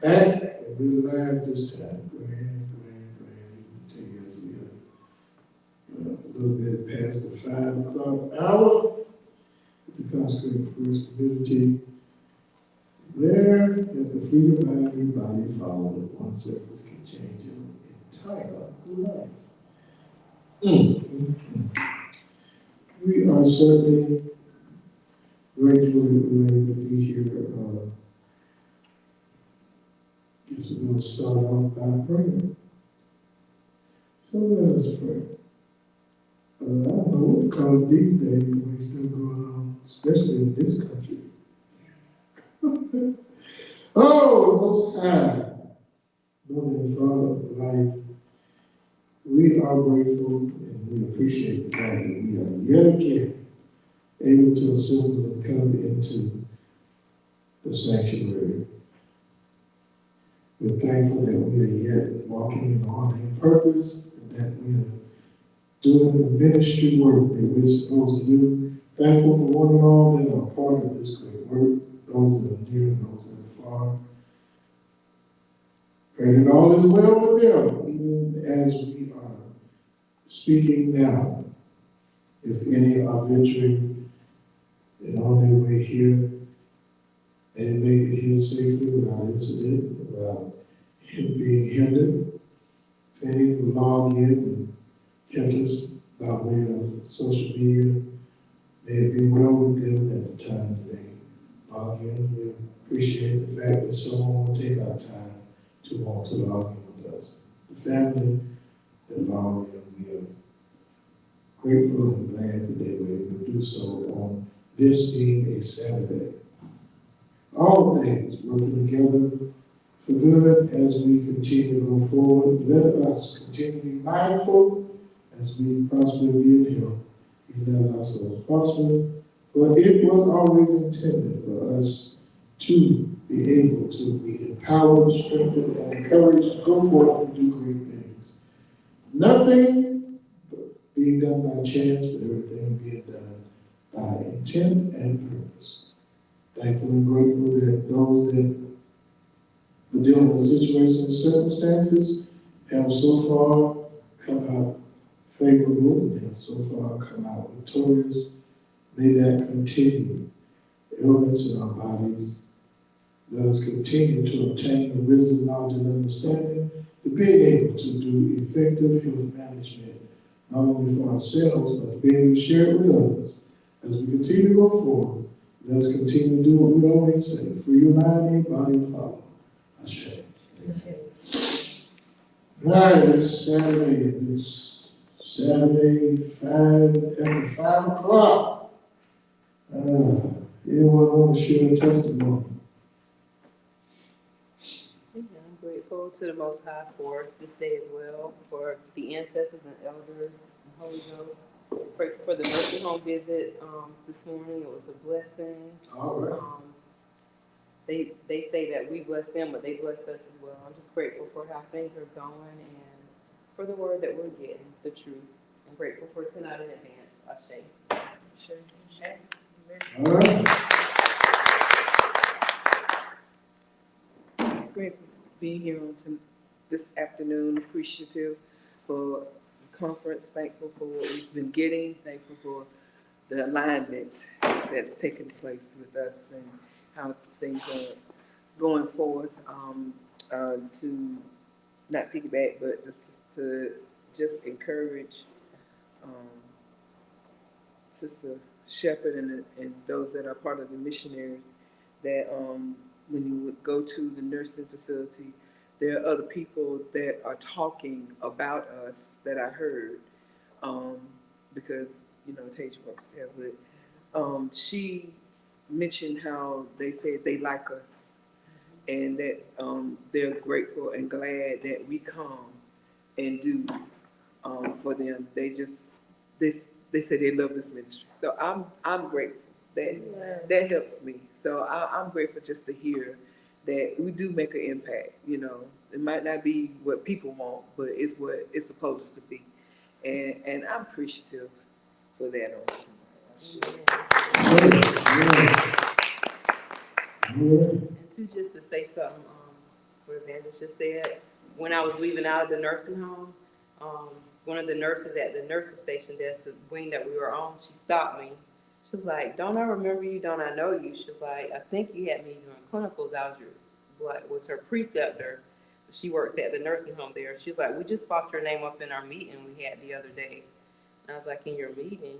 And we're live this time. Go ahead. You can take us. We are a little bit past the 5 o'clock hour. To consecrate the first community. Where at the freedom of your body follow one service can change your entire life. We are certainly grateful that we were able to be here. Guess we're going to start off by praying. So let us pray. I don't know what to call it these days, the way stuff going on, especially in this country. Oh, Most High, Mother and Father of life, we are grateful and we appreciate the fact that we are yet again able to assemble and come into the sanctuary. We're thankful that we are yet walking in ordained purpose and that we are doing the ministry work that we're supposed to do. Thankful for one and all that are part of this great work, those that are near and those that are far. Pray that all is well with them, even as we are speaking now. If any are venturing and on their way here, and make it here safely without incident, without being hindered. If any will log in and catch us by way of social media, may it be well with them at the time that they log in. We appreciate the fact that someone will take our time to want to log in with us. The family that log in, we are grateful and glad that they were able to do so on this being a Saturday. All things working together for good as we continue to go forward. Let us continue to be mindful as we prosper and be in health, even as our souls prosper. For it was always intended for us to be able to be empowered, strengthened, and encouraged to go forth and do great things. Nothing being done by chance, but everything being done by intent and purpose. Thankful and grateful that those that are dealing with situations and circumstances have so far come out favorable and have so far come out victorious. May that continue. Illness in our bodies. Let us continue to obtain the wisdom, knowledge, and understanding to be able to do effective health management, not only for ourselves, but to be able to share it with others. As we continue to go forward, let us continue to do what we always say. Free your mind, your body, and follow. Ashe. Right, it's Saturday. It's Saturday, after 5 o'clock. Anyone want to share a testimony? I'm grateful to the Most High for this day as well, for the ancestors and elders and Holy Ghost. Grateful for the nursing home visit this morning. It was a blessing. All right. They say that we bless them, but they bless us as well. I'm just grateful for how things are going and for the word that we're getting, the truth. I'm grateful for tonight in advance. Ashe. Sure. All right. Grateful to be here on this afternoon. Appreciative for the conference. Thankful for what we've been getting. Thankful for the alignment that's taken place with us and how things are going forth. To not piggyback, but to encourage Sister Shepherd and those that are part of the missionaries that when you would go to the nursing facility, there are other people that are talking about us that I heard because, Tasia works there, but she mentioned how they said they like us and that they're grateful and glad that we come and do for them. They say they love this ministry. So I'm grateful. That helps me. So I'm grateful just to hear that we do make an impact. It might not be what people want, but it's what it's supposed to be. And I'm appreciative for that on tonight. And two, just to say something, what Evangelist just said. When I was leaving out of the nursing home, one of the nurses at the nurses station desk, the wing that we were on, she stopped me. She was like, "Don't I remember you? Don't I know you?" She was like, "I think you had me doing clinicals. I was was her preceptor. She works at the nursing home there." She was like, "We just popped your name up in our meeting we had the other day." And I was like, "In your meeting?"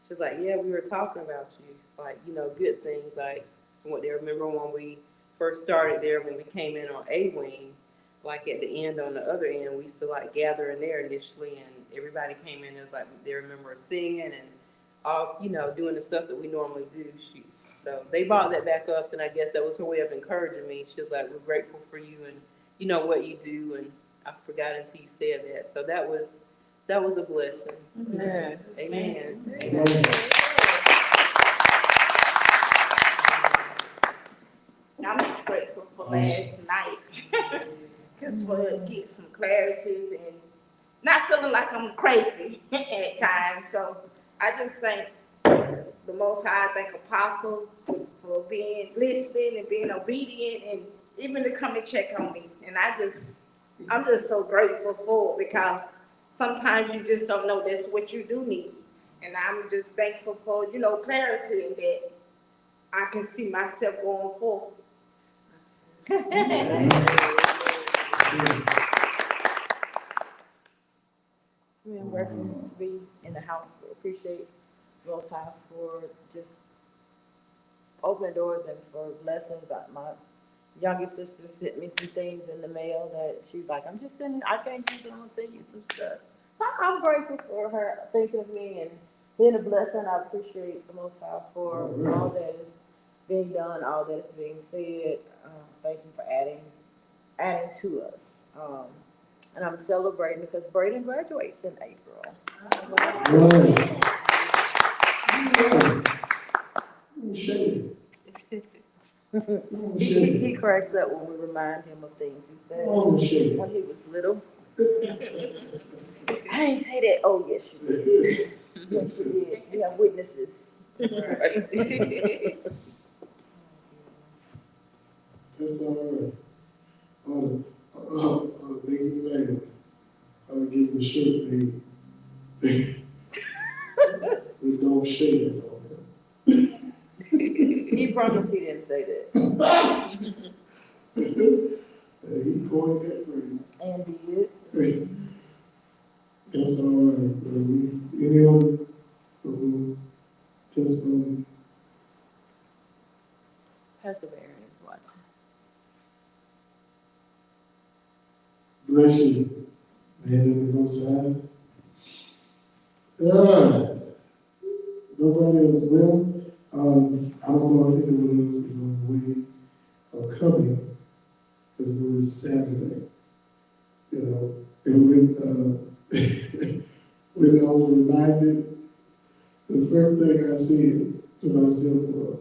She was like, "Yeah, we were talking about you, like, good things, like what they remember when we first started there, when we came in on A wing, like at the end on the other end, we used to like gather in there initially, and everybody came in. It was like they remember singing and all, doing the stuff that we normally do." So they brought that back up, and I guess that was her way of encouraging me. She was like, "We're grateful for you and what you do," and I forgot until you said that. So that was a blessing. Yeah. Amen. Amen. I'm just grateful for last night. Because for get some clarities and not feeling like I'm crazy at times. So I just thank the Most High, I thank Apostle for being listening and being obedient and even to come and check on me. And I'm just so grateful for it, because sometimes you just don't know that's what you do need. And I'm just thankful for, clarity and that I can see myself going forth. I'm grateful to be in the house. We appreciate Most High for just opening doors and for blessings. My youngest sister sent me some things in the mail that she was like, "I'm just sending, I can't use it, I'm gonna send you some stuff." I'm grateful for her thinking of me and being a blessing. I appreciate the Most High for all that is being done, all that is being said. Thank you for adding to us. And I'm celebrating because Braden graduates in April. Right. I'm shady. I'm He shady. cracks up when we remind him of things he said I'm shady. when he was little. I ain't say that. Oh, yes, you did. Yes, you did. We have witnesses. Right. That's all right. I'll make you laugh. I'll give you a shirt made with no shade on He promised he didn't say that. it. He coined that phrase. And did. That's all right. Any other testimonies? Pastor Barron is watching. Bless you, man in the Most High. Nobody else will. I don't know if anyone else is on the way or coming, because it was Saturday. And when I was reminded, the first thing I said to myself was,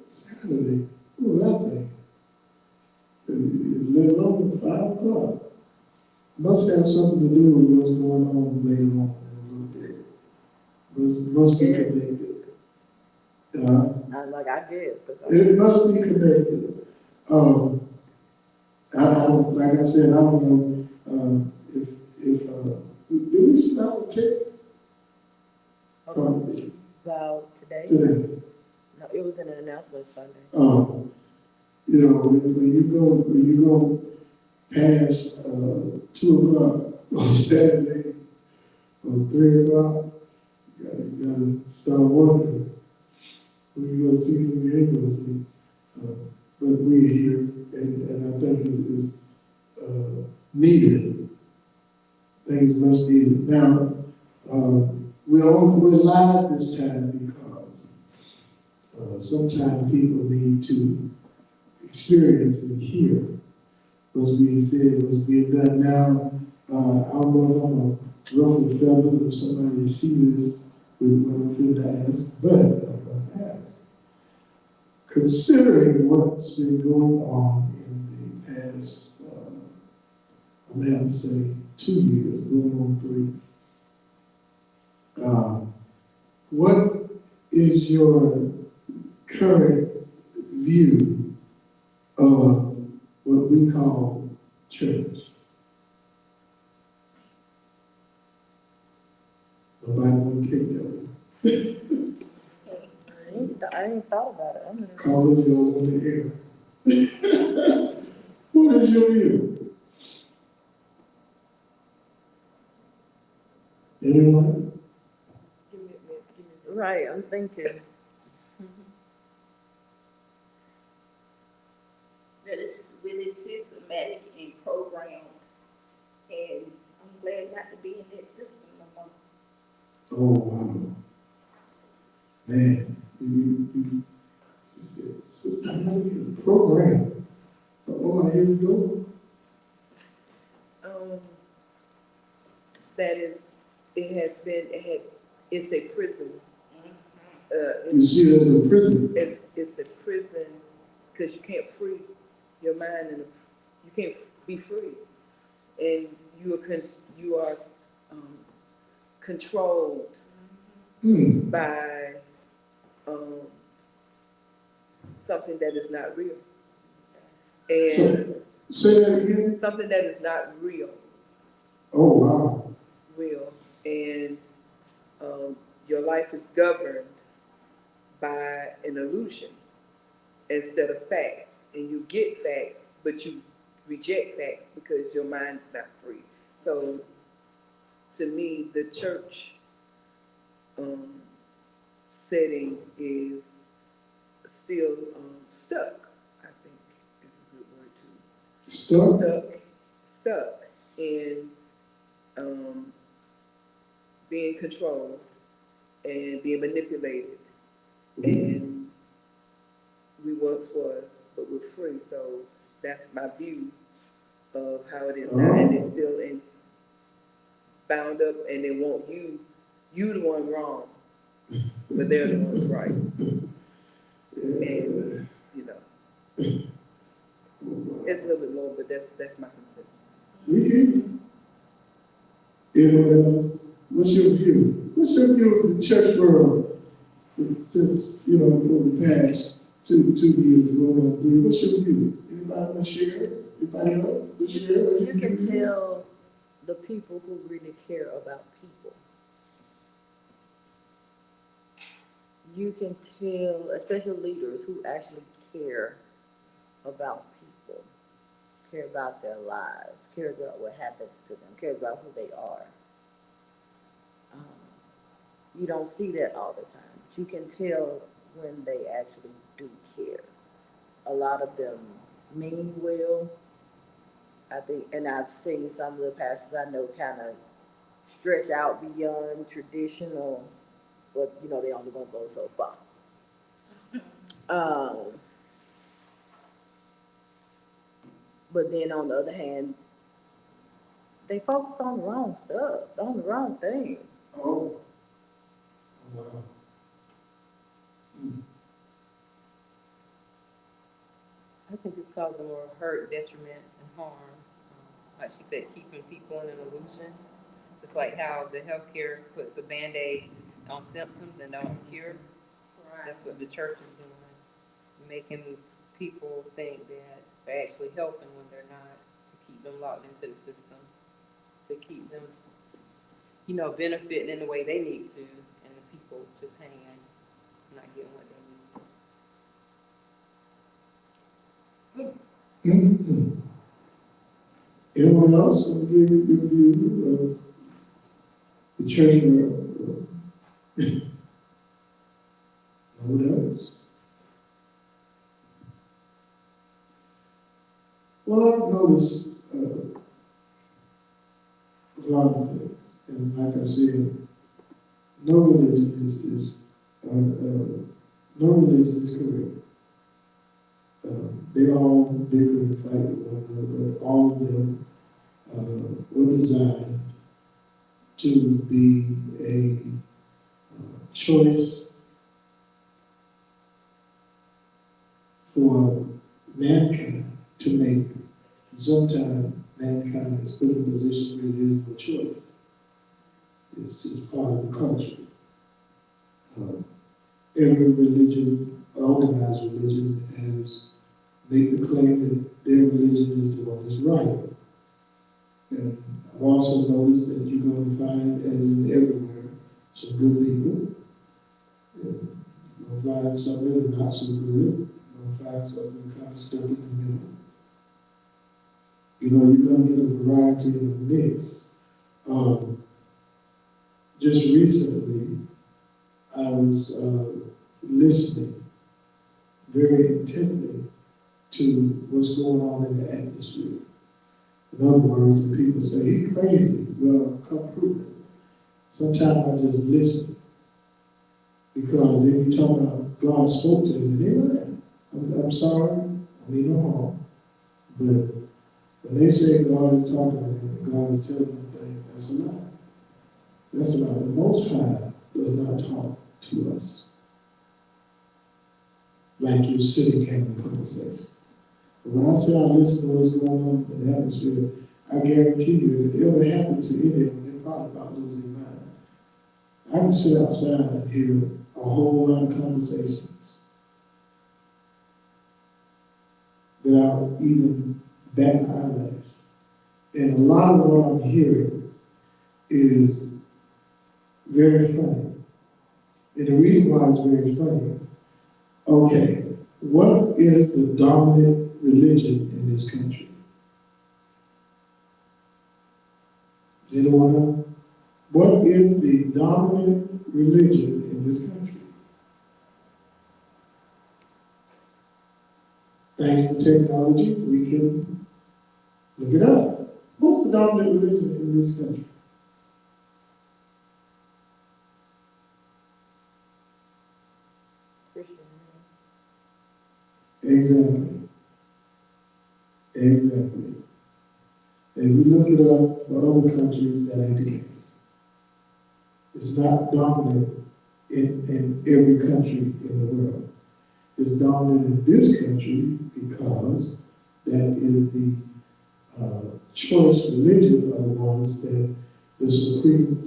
Saturday, what was that thing? It lit on 5 o'clock. Must have something to do with what's going on later on in a little bit. Must be connected. I guess. It must be connected. I don't, like I said, I don't know if did we smell the text? About today? Today. No, it was in an announcement Sunday. When you go past 2 o'clock on Saturday or 3 o'clock, you gotta start wondering who you gonna see, who you ain't gonna see. But we're here, and I think it's needed. I think it's much needed. Now, we're live this time because sometimes people need to experience and hear what's being said, what's being done. Now, I don't know if I'm a ruffle feathers or somebody see this with what I'm finna ask, but I'm gonna ask. Considering what's been going on in the past, I'm gonna have to say 2 years, going on 3. What is your current view of what we call church. Nobody want to kick that. I ain't thought about it. I'm just. Call us your on the air. What is your view? Anyone? Give me a minute, give me a minute. Right, I'm thinking. That is really systematic and programmed, and I'm glad not to be in that system no more. Oh, wow. Man, you systematic program. Oh, I hear you go. That is, it's a prison. You see it as a prison. It's a prison, because you can't free your mind, and you can't be free. And you are controlled by something that is not real. And Say that again. something that is not real. Oh, wow. Real. And your life is governed by an illusion instead of facts. And you get facts, but you reject facts because your mind is not free. So to me, the church setting is still stuck, I think is a good word too. Stuck in being controlled and being manipulated. And we once was, but we're free. So that's my view of how it is now. And it's still bound up, and they want you the one wrong, but they're the ones right. And it's a little bit more, but that's my consensus. We hear you. Anyone else? What's your view? What's your view of the church world since, over the past two years, going on 3? What's your view? Anybody want to share? Anybody else? You can tell the people who really care about people. You can tell, especially leaders who actually care about people, care about their lives, care about what happens to them, care about who they are. You don't see that all the time, but you can tell when they actually do care. A lot of them mean well, I think, and I've seen some of the pastors I know kind of stretch out beyond traditional, but they only gonna go so far. But then on the other hand, they focus on the wrong stuff, on the wrong thing. Oh, wow. I think it's causing more hurt, detriment, and harm. Like she said, keeping people in an illusion. Just like how the healthcare puts a Band-Aid on symptoms and don't cure. Right. That's what the church is doing. Making people think that they're actually helping when they're not, to keep them locked into the system, to keep them, benefiting in the way they need to, and the people just hanging, not getting what they need. Anyone else want to give your view of the church world? No one else? Well, I've noticed a lot of things, and like I said, no religion is correct. They all bicker and fight with one another, but all of them were designed to be a choice for mankind to make. Sometimes mankind is put in a position where there is no choice. It's just part of the culture. Every religion, organized religion, has make the claim that their religion is the one that's right. And I've also noticed that you're going to find, as in everywhere, some good people. And you're going to find some that are not so good. You're going to find some that are kind of stuck in the middle. You know, you're going to get a variety in the mix. Just recently, I was listening very intently to what's going on in the atmosphere. In other words, when people say, he's crazy, well, come prove it. Sometimes I just listen. Because they be talking about God spoke to them, and they're right. I'm sorry, I mean no harm. But when they say God is talking to them, and God is telling them things, that's a lie. That's a lie. The Most High does not talk to us like you're sitting having a conversation. But when I say I listen to what's going on in the atmosphere, I guarantee you, if it ever happened to any of them, they're probably about losing their mind. I can sit outside and hear a whole lot of conversations without even batting an eyelash. And a lot of what I'm hearing is very funny. And the reason why it's very funny, okay, what is the dominant religion in this country? Does anyone know? What is the dominant religion in this country? Thanks to technology, we can look it up. What's the dominant religion in this country? Exactly. Exactly. If we look it up for other countries, that ain't the case. It's not dominant in every country in the world. It's dominant in this country because that is the choice religion of the ones that the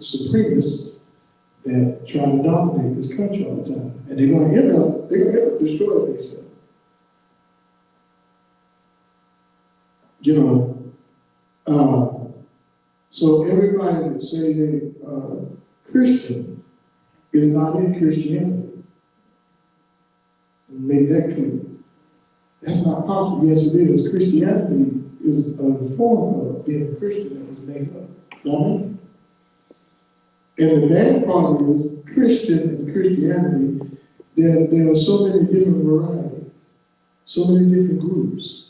supremists that try to dominate this country all the time. And they're gonna end up destroying themselves. You know, so everybody that say they Christian is not in Christianity. Make that clear. That's not possible. Yes, it is. Christianity is a form of being a Christian that was made up by man. And the bad part is Christian and Christianity, there are so many different varieties, so many different groups,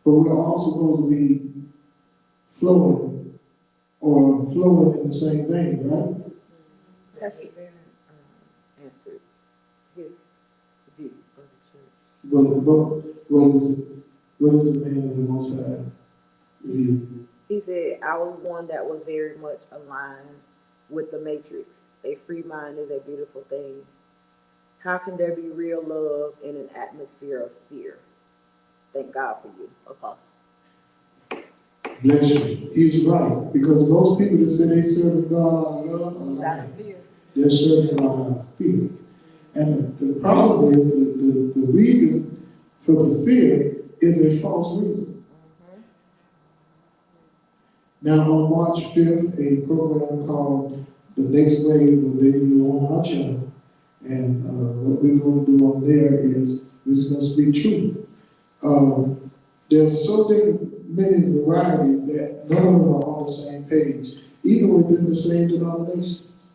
but we're all supposed to be flowing in the same vein, right? Pastor Barron answered his view of the church. What is the man of the Most High view? He said, I was one that was very much aligned with the matrix. A free mind is a beautiful thing. How can there be real love in an atmosphere of fear? Thank God for you, Apostle. Bless you. He's right. Because most people that say they serve God out of love are lying. They're serving God out of fear. And the problem is the reason for the fear is a false reason. Now on March 5th, a program called The Next Wave will debut on our channel. And what we're going to do on there is we're just going to speak truth. There's so many varieties that none of them are on the same page, even within the same denominations.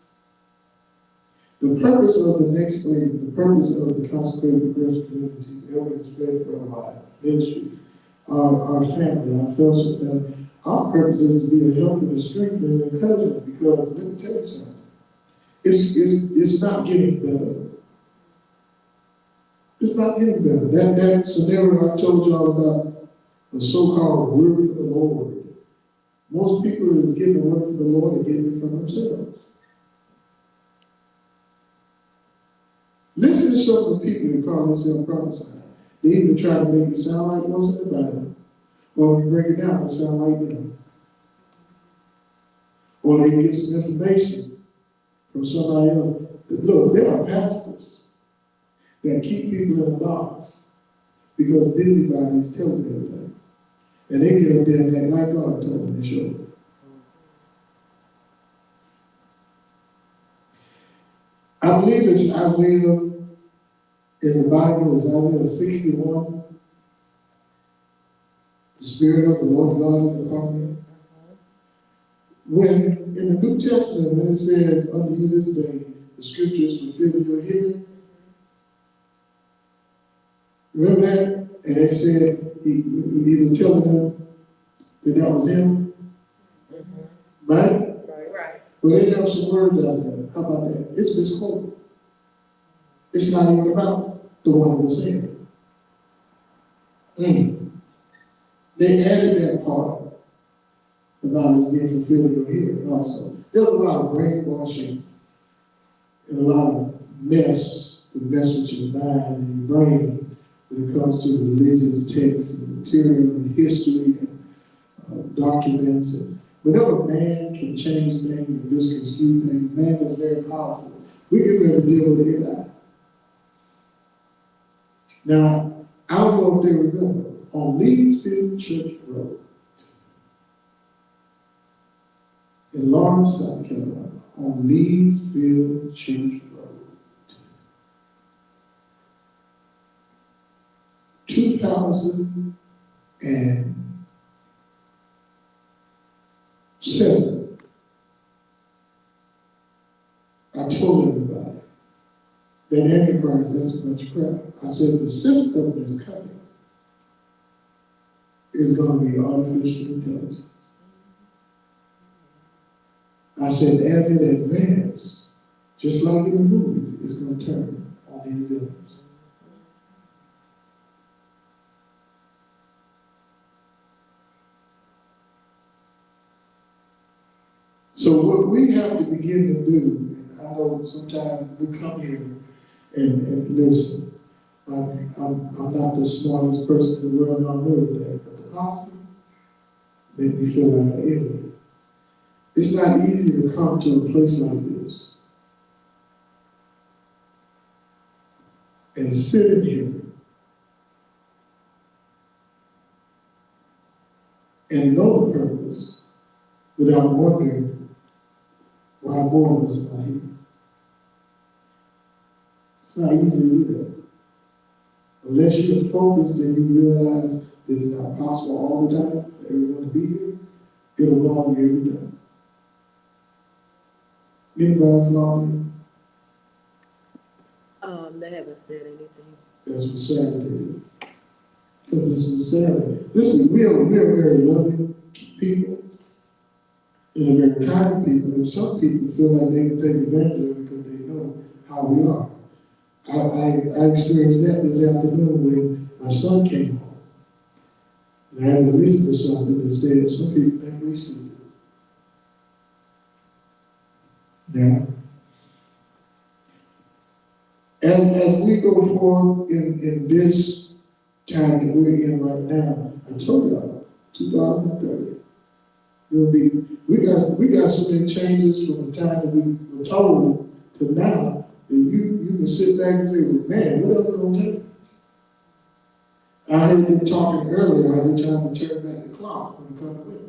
The purpose of the next wave, the purpose of the consecrated progressive community, Elders Faith Worldwide Ministries, our family, our fellowship family, our purpose is to be a help and a strength and an encouragement, because let me tell you something, it's not getting better. It's not getting better. That scenario I told you all about, the so-called word from the Lord. Most people is getting the word from the Lord and getting it from themselves. Listen to some of the people that call themselves prophesying. They either try to make it sound like what's in the Bible, or when you break it down, it sound like them. Or they get some information from somebody else. Look, there are pastors that keep people in a box because busybodies tell them everything. And they get up there and act like God told them to show. I believe it's Isaiah in the Bible, it's Isaiah 61. The Spirit of the Lord God is upon me. When in the New Testament, when it says, unto you this day, the scriptures fulfill your hearing. Remember that? And they said, he was telling them that that was him. Right? Right. Well, they left some words out of that. How about that? It's misquoted. It's not even about the one who was saying it. They added that part about us being fulfilled in your hearing also. There's a lot of brainwashing and a lot of mess to mess with your mind and your brain when it comes to religious texts and material and history and documents. And whenever man can change things and misconstrue things, man is very powerful. We get ready to deal with AI. Now, I don't know if they remember, on Leedsville Church Road, in Lawrence, South Carolina, on Leedsville Church Road, 2007, I told everybody that Antichrist has much crap. I said the system that's coming is going to be artificial intelligence. I said as it advances, just like in the movies, it's going to turn on the villains. So what we have to begin to do, and I know sometimes we come here and listen. I'm not the smartest person in the world, I know that, but the gospel made me feel like an alien. It's not easy to come to a place like this and sit in here and know the purpose without wondering why more of us are here. It's not easy to do that. Unless you're focused and you realize that it's not possible all the time for everyone to be here, it'll bother you every time. Anybody's longing? They haven't said anything. That's what Saturday is. Because this is Saturday. This is we're very loving people and very kind people, and some people feel like they can take advantage of it because they know how we are. I experienced that this afternoon when my son came home. And I had to listen to something that said some people think we stupid. Now, as we go forward in this time that we're in right now, I told y'all, 2030, we got so many changes from the time that we were told to now that you can sit back and say, well, man, what else is going to change? I heard them talking earlier how they're trying to turn back the clock when it comes with it.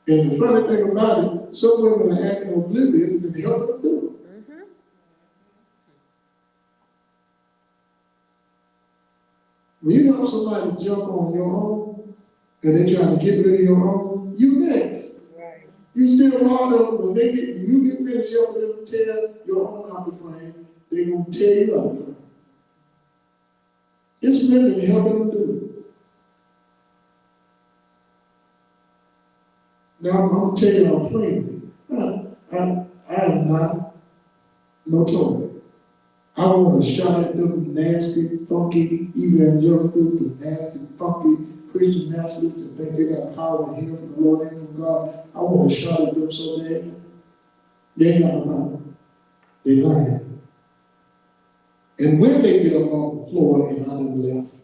And the funny thing about it, some women are acting oblivious and they help them do it. When you help somebody jump on your own and they're trying to get rid of your own, you next. Right. You still part of them. When you get finished helping them tear your own out the frame, they're going to tear you out the frame. It's really helping them do it. Now, I'm going to tell you how plainly. I am not no toy. I want to shout at them nasty, funky evangelicals, the nasty, funky Christian nationalists that think they got power to hear from the Lord and from God. I want to shout at them so bad. They ain't got no power. They lying. And when they get up on the floor and I done left,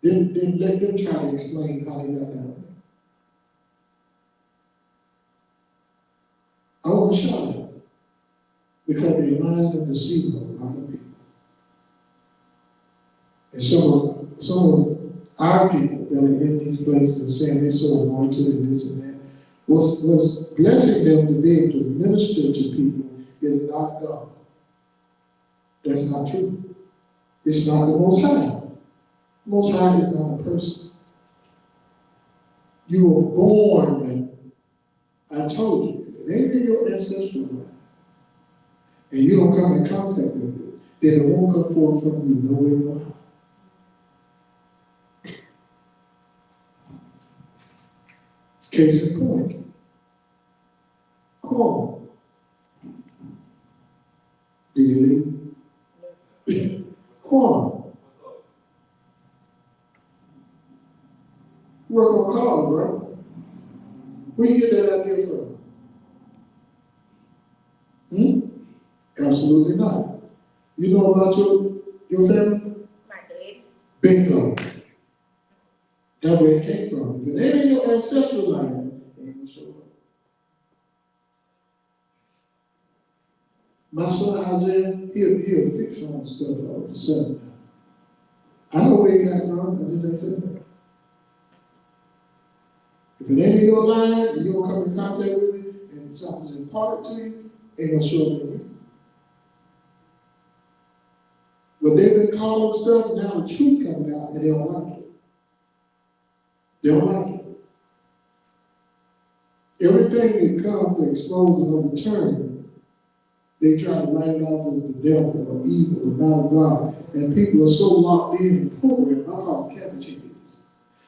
then let them try to explain how they got down there. I want to shout at them because they lying and deceiving a lot of people. And some of our people that are in these places are saying they're so anointed and this and that. What's blessing them to be able to minister to people is not God. That's not true. It's not the Most High. The Most High is not a person. You were born, I told you, if it ain't in your ancestral line, and you don't come in contact with it, then it won't come forth from you no way, no how. Case in point. Come on. Do you leave? Come on. You work on cars, bro. Where you get that idea from? Absolutely not. You know about your family? My dad. Bingo. That's where it came from. If it ain't in your ancestral line, it ain't gonna show up. My son Isaiah, he'll fix some stuff all of a sudden. I know where he got it from, I just ain't saying that. If it ain't in your line and you don't come in contact with it and something's imparted to you, it ain't gonna show up in you. But they've been calling stuff, now the truth coming out and they don't like it. They don't like it. Everything that comes to expose and overturn, they try to write it off as the devil or evil or not of God. And people are so locked in the program, I call them cabbage.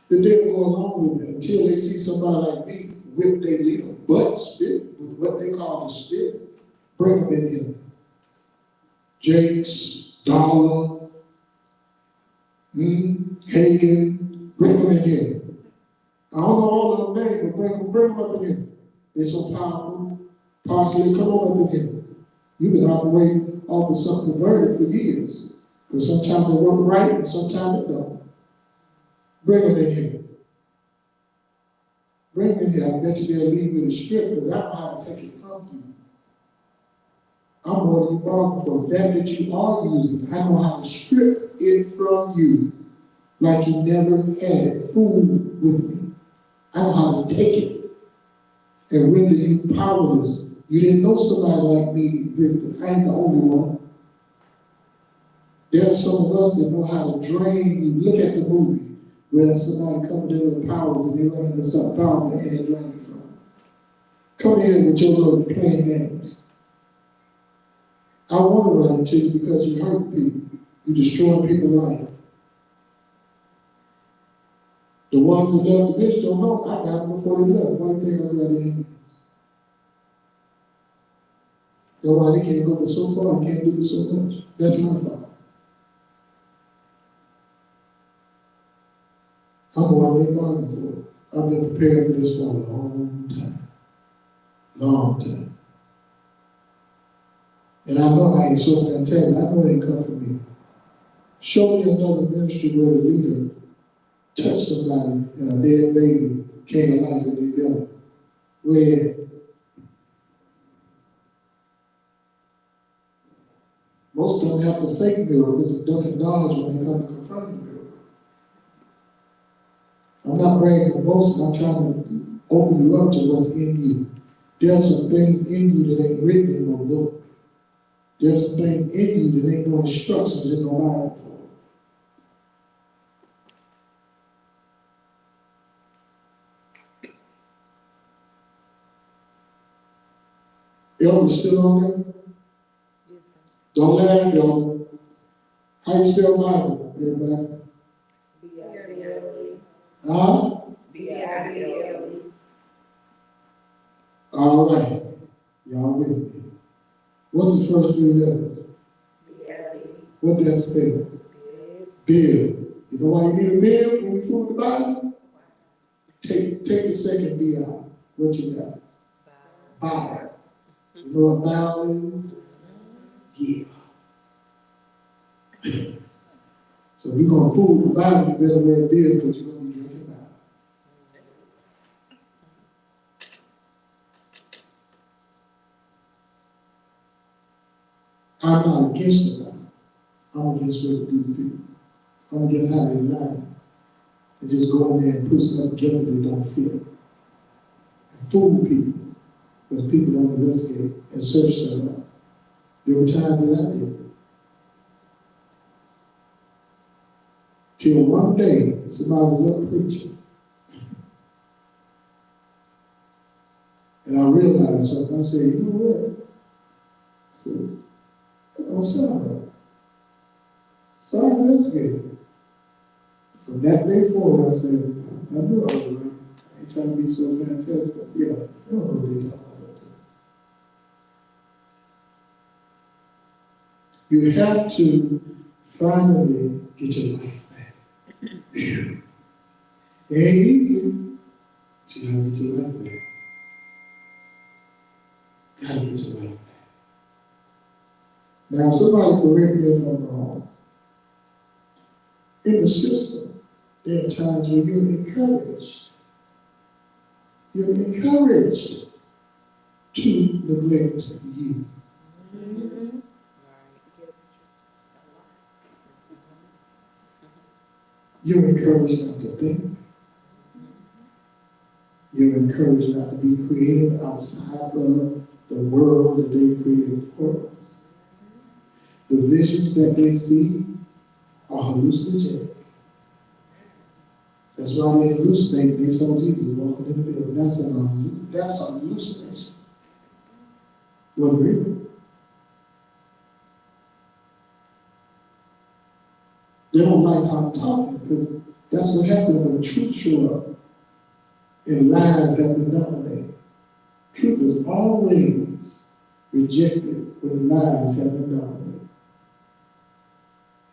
That they'll go along with it until they see somebody like me whip their little butt spit with what they call the spit. Bring them in here. Jakes, Dollar, Hagen, bring them in here. I don't know all of them names, but bring them up in here. They're so powerful. Parsley, come on up in here. You've been operating off of something perverted for years. Because sometimes it work right and sometimes it don't. Bring them in here. Bring them in here. I bet you they'll leave with a strip because I know how to take it from you. I'm more than you bargain for. That you are using, I know how to strip it from you like you never had it. Fool with me. I know how to take it and render you powerless. You didn't know somebody like me existed. I ain't the only one. There are some of us that know how to drain you. Look at the movie where somebody comes in with powers and they run into something powerful and they drain you from it. Come here with your little playing games. I want to run into you because you hurt people. You destroy people's life. The ones that love the bitch don't know, I got them before they left. Why do you think I got their hands? That's why they can't go so far and can't do it so much. That's my fault. I'm already bargaining for it. I've been prepared for this for a long time. Long time. And I know I ain't so fantastic. I know it ain't come from me. Show me another ministry where the leader touched somebody and a dead baby came alive and they belly. Where most of them have the fake miracles and don't acknowledge when they come to confront the miracle. I'm not bragging or boasting, I'm trying to open you up to what's in you. There are some things in you that ain't written in no book. There are some things in you that ain't no instructions in no Bible for. Y'all still on there? Yes, sir. Don't laugh, y'all. How you spell Bible, everybody? B-I-B-L-E. Huh? B-I-B-L-E. All right. Y'all with me. What's the first three letters? B-I-B. What does that spell? Bill. You know why you need a bill when you fool the Bible? Take the second B out. What you got? Bile. You know what bile is? Yeah. So if you're going to fool the Bible, you better wear a beard because you're going to be drinking bile. I'm not against the Bible. I'm against what it do to people. I'm gonna guess how they lie. They just go in there and put stuff together that don't fit. And fool people, because people don't investigate and search stuff out. There were times that I did. Till one day, somebody was up preaching. And I realized something. I said, you know what? I said, that don't sound right. So I investigated. From that day forward, I said, I knew I was right. I ain't trying to be so fantastic, but yeah, I don't know what they talking about that. You have to finally get your life back. It ain't easy, but you gotta get your life back. Gotta get your life back. Now, somebody correct me if I'm wrong. In the system, there are times when you're encouraged. You're encouraged to neglect you. You're encouraged not to think. You're encouraged not to be creative outside of the world that they created for us. The visions that they see are hallucinogenic. That's why they hallucinate. They saw Jesus walking in the middle. That's a hallucination. Wasn't real. They don't like how I'm talking because that's what happens when truth shows up and lies have been dominated. Truth is always rejected when lies have been dominated.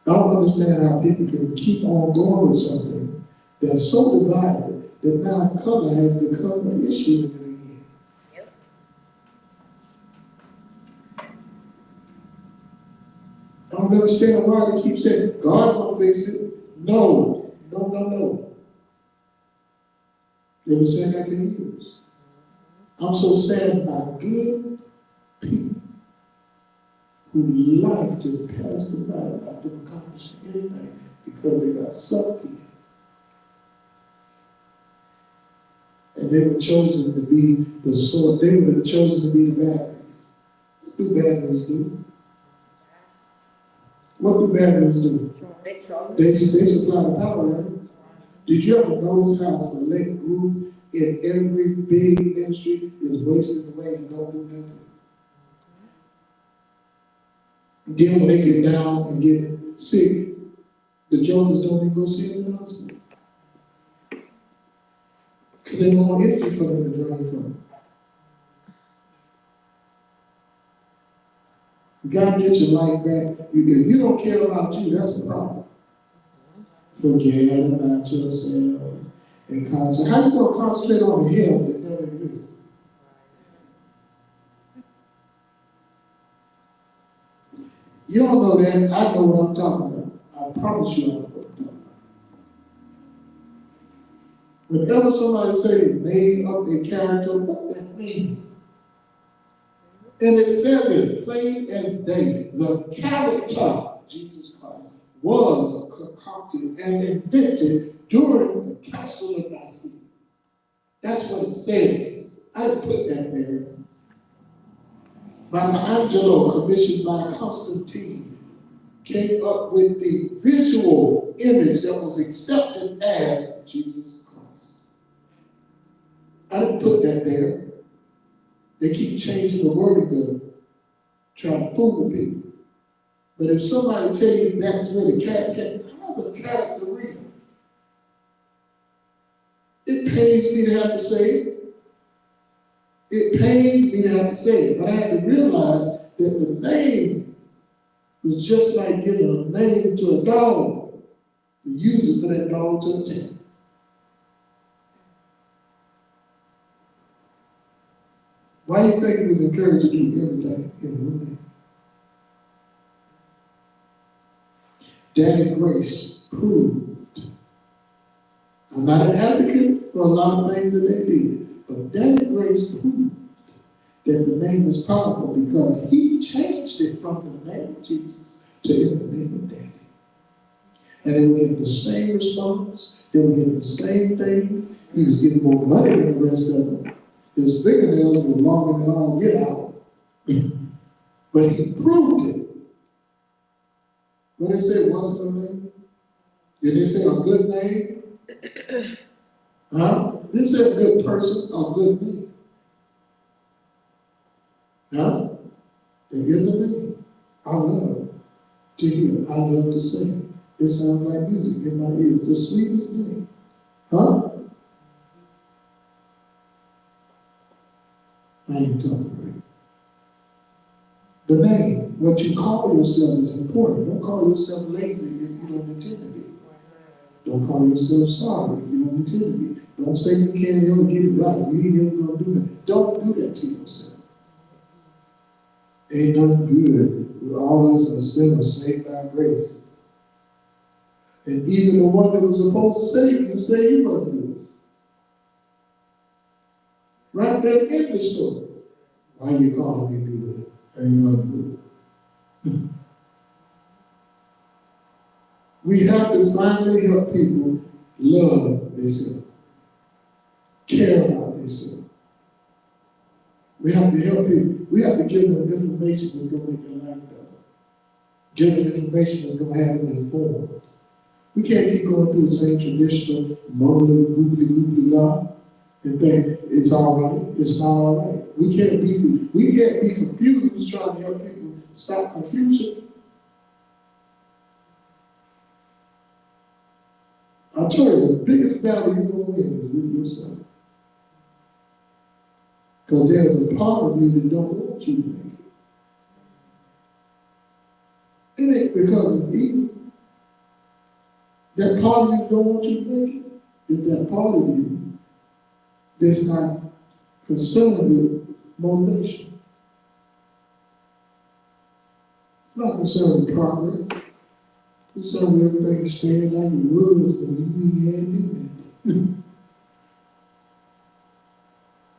I don't understand how people can keep on going with something that's so divided that now color has become an issue again. Yep. I don't understand why they keep saying, God will fix it. No, no, no, no. They were saying that for years. I'm so sad about good people whose life just passed them by without them accomplishing anything because they got sucked in. And they were chosen to be the source. They were chosen to be the batteries. What do batteries do? What do batteries do? They supply the power, right? Did you ever notice how a select group in every big industry is wasting away and don't do nothing? Then when they get down and get sick, the jokers don't even go see them in the hospital. Because they don't want energy for them to drain from. You gotta get your life back. If you don't care about you, that's a problem. Forget about yourself and concentrate. How you gonna concentrate on him that never existed? You don't know that. I know what I'm talking about. I promise you I know what I'm talking about. Whenever somebody say made up a character, what that mean? And it says it plain as day. The character, Jesus Christ, was concocted and invented during the Council of Nicaea. That's what it says. I didn't put that there. Michelangelo, commissioned by Constantine, came up with the visual image that was accepted as Jesus Christ. I didn't put that there. They keep changing the wording of it, trying to fool people. But if somebody tell you that's where the character, how's a character real? It pains me to have to say it. It pains me to have to say it, but I had to realize that the name was just like giving a name to a dog, to use it for that dog to attack. Why do you think he was encouraged to do everything in one name? Daddy Grace proved. I'm not an advocate for a lot of things that they did, but Daddy Grace proved that the name is powerful because he changed it from the name of Jesus to in the name of Daddy. And they were getting the same response, they were getting the same things, he was getting more money than the rest of them. His fingernails were longer than all get out. But he proved it. When they say, what's the name? Did they say a good name? Huh? Did they say a good person or good name? Huh? There is a name. I love to hear. I love to sing. It sounds like music in my ears. The sweetest name. Huh? I ain't talking right. The name, what you call yourself is important. Don't call yourself lazy if you don't intend to be. Don't call yourself sorry if you don't intend to be. Don't say you can't ever get it right. You ain't ever gonna do that. Don't do that to yourself. Ain't nothing good. We all of us are sinners saved by grace. And even the one that was supposed to save you say he wasn't good. Right there in the story. Why you calling me good? Ain't nothing good. We have to finally help people love themselves, care about themselves. We have to help people. We have to give them information that's going to make their life better. Give them information that's going to have them informed. We can't keep going through the same traditional mumbling, googly God and think it's all right, it's not all right. We can't be confused trying to help people stop confusion. I tell you, the biggest battle you're going to win is with yourself. Because there's a part of you that don't want you to make it. It ain't because it's evil. That part of you that don't want you to make it is that part of you that's not concerned with motivation. It's not concerned with progress. It's concerned with everything staying like it was when you ain't doing it.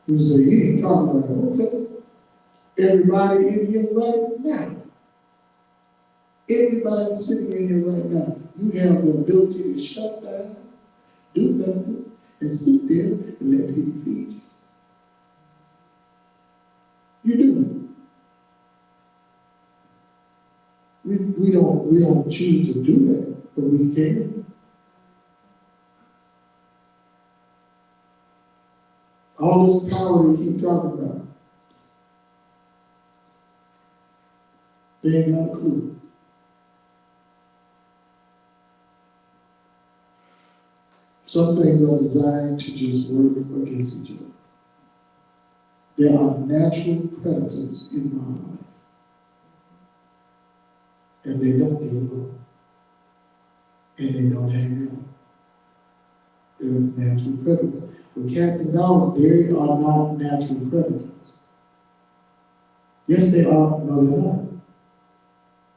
You say, he ain't talking about it. Okay. Everybody in here right now. Everybody sitting in here right now. You have the ability to shut down, do nothing, and sit there and let people feed you. You do. We don't choose to do that, but we can. All this power we keep talking about, they ain't got a clue. Some things are designed to just work against each other. There are natural predators in my life. And they don't get along. And they don't hang out. They're natural predators. But cats and dogs, they are not natural predators. Yes, they are. No, they're not.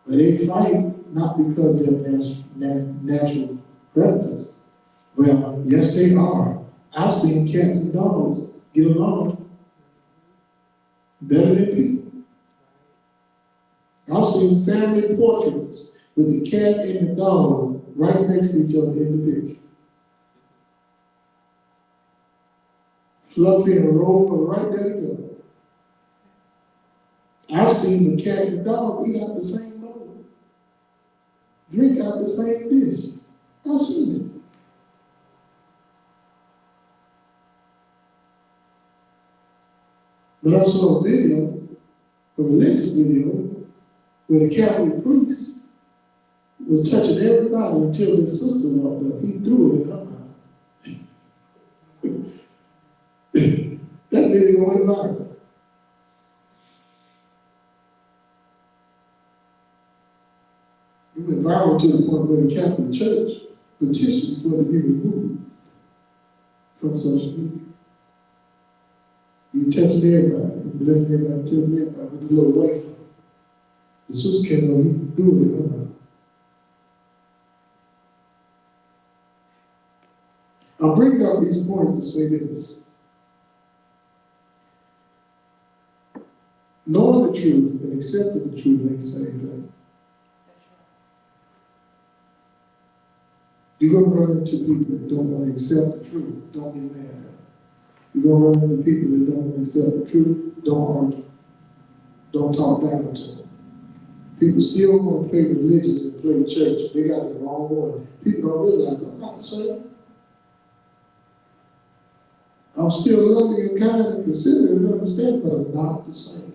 But they fight not because they're natural predators. Well, yes, they are. I've seen cats and dogs get along better than people. I've seen family portraits with the cat and the dog right next to each other in the picture. Fluffy and Rover right there together. I've seen the cat and the dog eat out the same bowl, drink out the same dish. I've seen it. But I saw a video, a religious video, where the Catholic priest was touching everybody until his sister walked up. He threw it in her mouth. That video went viral. It went viral to the point where the Catholic Church petitioned for it to be removed from social media. He touching everybody, blessing everybody, telling everybody with the little wafer. The sister came over, he threw it in her mouth. I'm bringing up these points to say this. Knowing the truth and accepting the truth ain't the same thing. You're gonna run into people that don't want to accept the truth. Don't get mad at them. You're gonna run into people that don't want to accept the truth. Don't argue. Don't talk down to them. People still want to play religious and play church. They got the wrong one. People don't realize I'm not saved. I'm still loving and kind and considerate and understanding, but I'm not the same.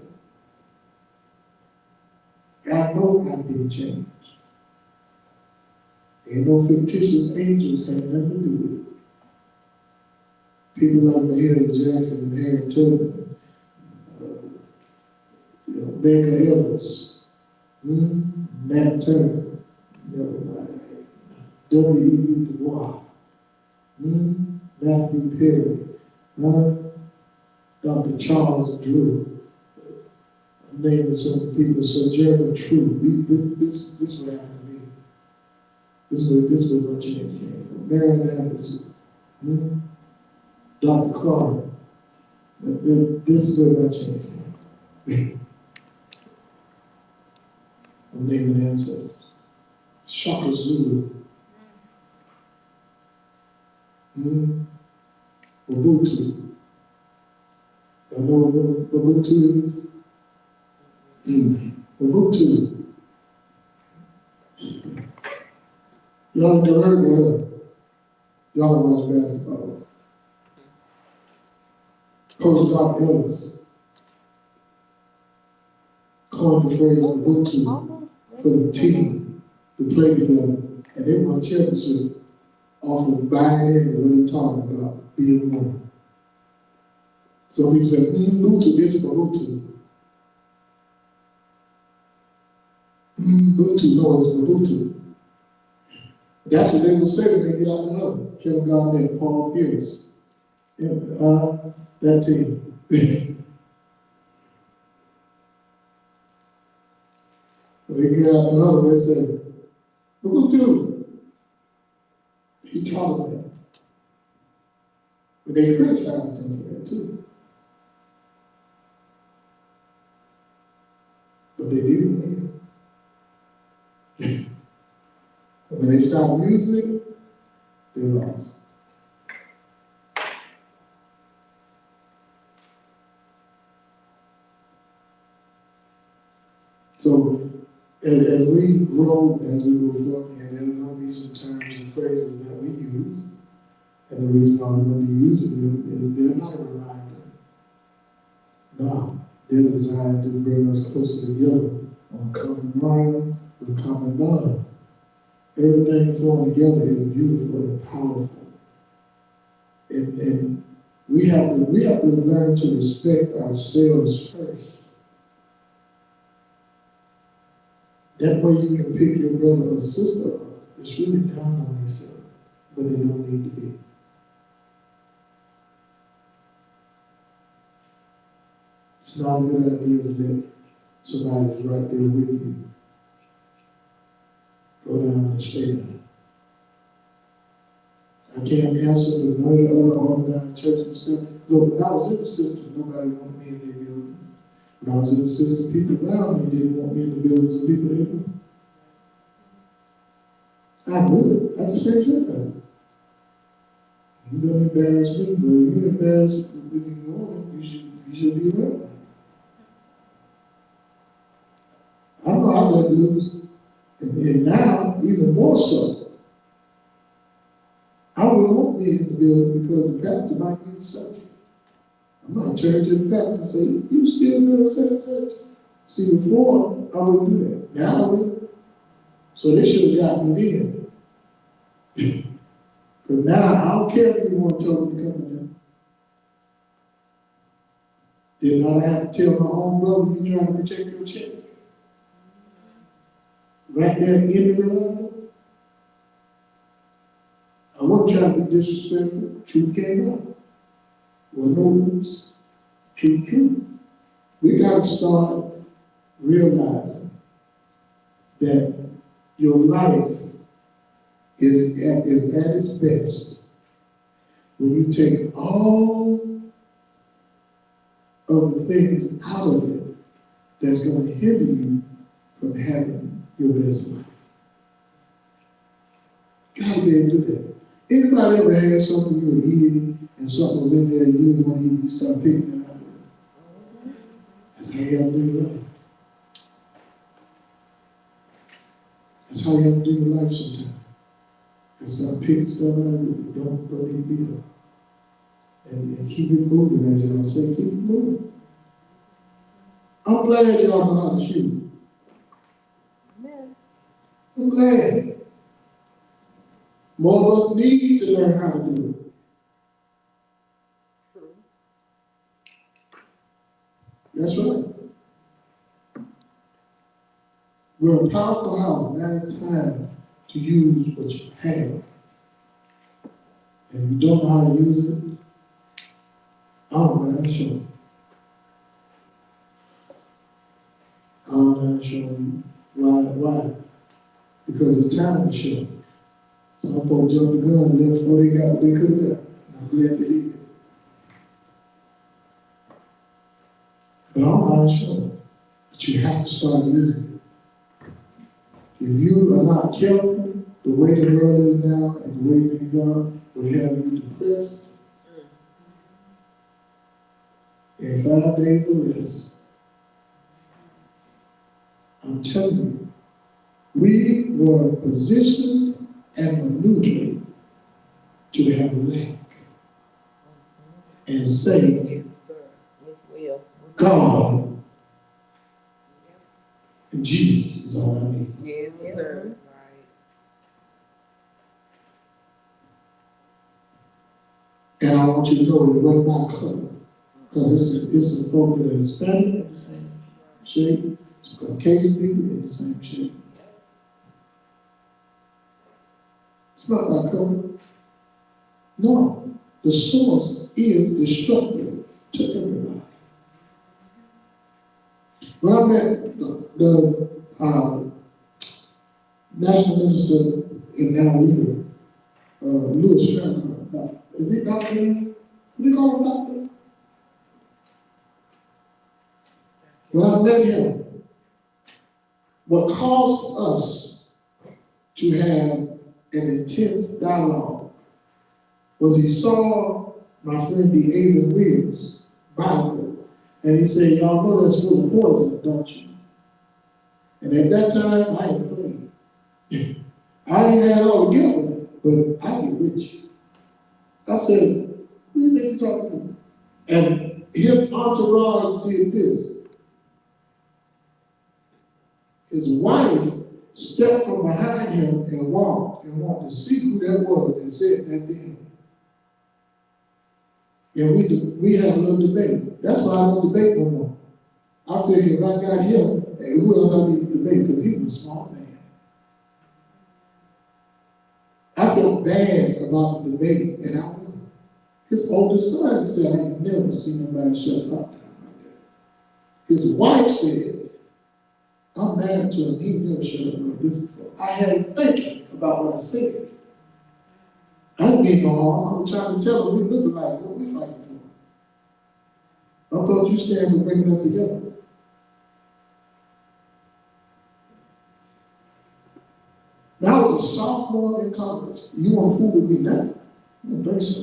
I know I've been changed. Ain't no fictitious angels had nothing to do with it. People like Mahalia Jackson and Aaron Tubman, Baker Ellis, Nat Turner, W.E.B. Du Bois, Matthew Perry, Dr. Charles Drew, I'm naming some people, Sojourner Truth. This what happened to me. This was what change came from. Marion Anderson, Dr. Clark. This is where my change came from. I'm naming ancestors. Shaka Zulu. Ubuntu. Y'all know what Ubuntu is? Ubuntu. Y'all never heard of that? Y'all don't watch basketball. Coach Doc Ellis coined the phrase Ubuntu for the team to play together, and they won a championship off of buying in what he's talking about, being one. So people say, Ubuntu, this is Ubuntu. Ubuntu, no, it's Ubuntu. That's what they will say when they get out the huddle. Kevin Garnett, Paul Pierce, that team. When they get out the huddle, they say, Ubuntu. He taught them that. But they criticized him for that too. But they didn't win. When they stopped using it, they lost. So as we grow, as we go forth, and there's going to be some terms and phrases that we use, and the reason why we're going to be using them is they're not a reminder. No, they're designed to bring us closer together on common ground with common bond. Everything flowing together is beautiful and powerful. And we have to learn to respect ourselves first. That way you can pick your brother or sister up that's really down on themselves, but they don't need to be. It's not a good idea that somebody's right there with you. Go down and stay down. I can't answer for none of the other organized churches and stuff. Look, when I was in the system, nobody wanted me in their building. When I was in the system, people around me didn't want me in the buildings of people they knew. I knew it. I just ain't said that. You don't embarrass me, but you embarrass when you go on, you should be around me. I know I let loose. And now, even more so, I wouldn't want me in the building because the pastor might be the subject. I'm not turning to the pastor and say, you still doing such. See, before, I wouldn't do that. Now I would. So they should have got me in. Because now, I don't care if you want to tell them to come in there. Then I have to tell my own brother, you trying to protect your check. Right there in the room. I wasn't trying to be disrespectful. Truth came out. Well, no oops. Truth. We got to start realizing that your life is at its best when you take all of the things out of it that's going to hinder you from having your best life. gotta be able to do that. Anybody ever had something you were eating and something was in there and you didn't want to eat, you start picking it out? That's how you have to do your life. That's how you have to do your life sometimes. And start picking stuff out that don't need to be there. And keep it moving, as y'all say, keep it moving. I'm glad y'all know how to shoot. Amen. I'm glad. More of us need to learn how to do it. True. That's right. We're a powerful house, and now it's time to use what you have. And if you don't know how to use it, I don't mind showing you. I don't mind showing you. Why? Because it's time to show. Some folks jumped the gun and left before they got what they could have got. I'm glad they did. But I don't mind showing. But you have to start using it. If you are not careful, the way the world is now and the way things are, will have you depressed. In 5 days or less, I'm telling you, we were positioned and maneuvered to have lack and say, Yes, sir. Yes, will. God and Jesus is all I need. Yes, Yeah. sir. Right. And I want you to know it wasn't my color. Because it's some folk that are Hispanic in the same shape, some Caucasian people in the same shape. It's not my color. No. The source is destructive to everybody. When I met the national minister in now leader, Louis Farrakhan, is he doctor? What do you call him doctor? When I met him, what caused us to have an intense dialogue was he saw my friend the Ava Wills Bible, and he said, y'all know that's full of poison, don't you? And at that time, I ain't playing. I ain't had it all together, but I get with you. I said, who do you think you're talking to? And his entourage did this. His wife stepped from behind him and walked and wanted to see who that was and said that to him. And we had a little debate. That's why I don't debate no more. I figure if I got him, hey, who else I need to debate? Because he's a smart man. I felt bad about the debate, and I won. His oldest son said, I ain't never seen nobody shut up like that. His wife said, I'm married to him, he never shut up like this before. I had him thinking about what I said. I didn't mean no harm. I was trying to tell him we look alike, what we fighting for. I thought you stand for bringing us together. Now I was a sophomore in college. You want to fool with me now? I don't think so.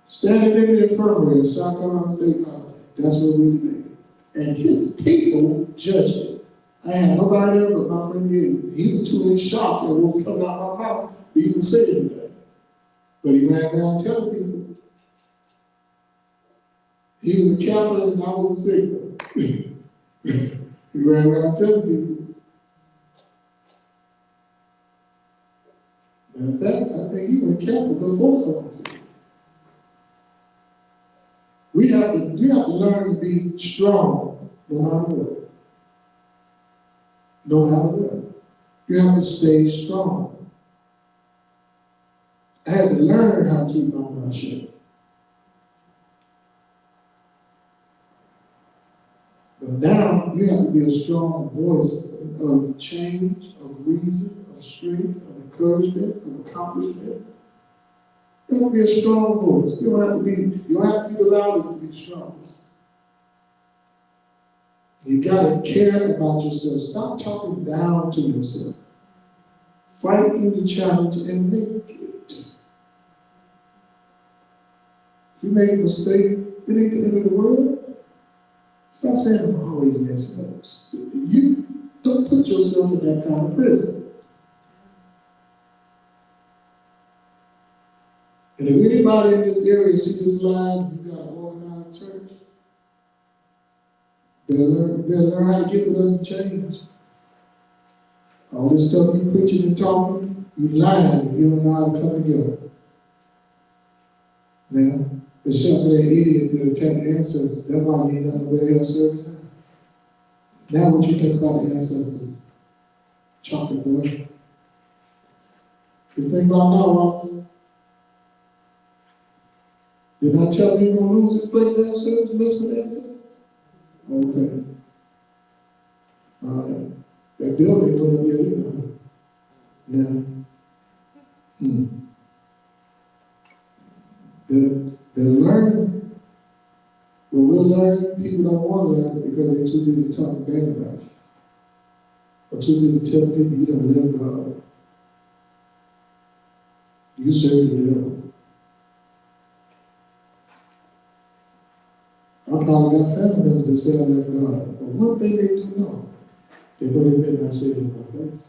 Standing in the infirmary at South Carolina State College, that's where we debated. And his people judged it. I had nobody else but my friend did. He was too in shock at what was coming out of my mouth to even say anything. But he ran around telling people. He was a captain and I was a signal. He ran around telling people. Matter of fact, I think he went captain before I was signal. You have to learn to be strong no matter what. No matter what. You have to stay strong. I had to learn how to keep my mouth shut. But now you have to be a strong voice of change, of reason, of strength, of encouragement, of accomplishment. You have to be a strong voice. You don't have to be the loudest to be the strongest. You gotta care about yourself. Stop talking down to yourself. Fight through the challenge and make it. If you make a mistake, it ain't the end of the world. Stop saying I'm always messing up. You don't put yourself in that kind of prison. And if anybody in this area see this live, you got an organized church, better learn how to get with us and change. All this stuff you preaching and talking, you lying if you don't know how to come together. Now, except for that idiot that attacked the ancestors, that's why you ain't got nowhere else service now. Now what you think about the ancestors? Chocolate boy. You think about now, Robinson? Did I tell you you're gonna lose this place out service, mess with the ancestors? Okay. Alright. That building ain't gonna be either. Now, they'll learn. Well, we'll learn, people don't want to learn it because they're too busy talking bad about you. Or too busy telling people you don't live God. You serve the devil. I probably got family members that say I left God. But one thing they do know, they know they better not say it in my face.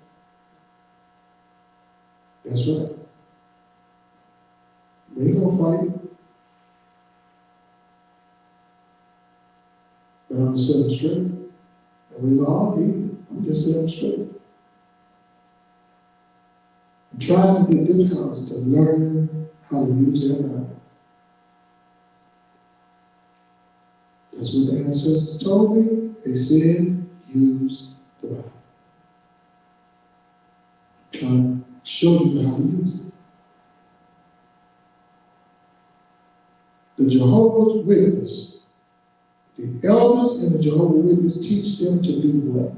That's right. We ain't gonna fight. But I'm set them straight. And we all need it. I'm just set them straight. I'm trying to get this house to learn how to use their mind. That's what the ancestors told me. They said, use the Bible. I'm trying to show you how to use it. The Jehovah's Witness, the elders in the Jehovah's Witness teach them to do what?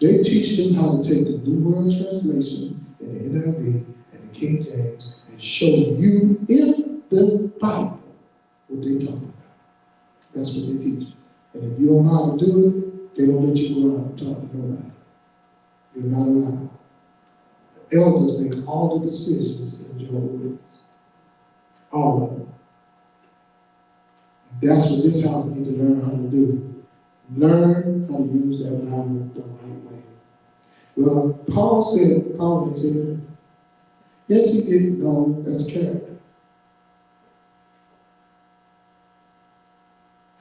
They teach them how to take the New World Translation and the NIV and the King James and show you in the Bible what they're talking about. That's what they teach. And if you don't know how to do it, they don't let you go out and talk to nobody. You're not allowed. The elders make all the decisions in Jehovah's Witness. All of them. That's what this house needs to learn how to do. Learn how to use that Bible the right way. Well, Paul didn't say that. Yes, he did. No, that's character.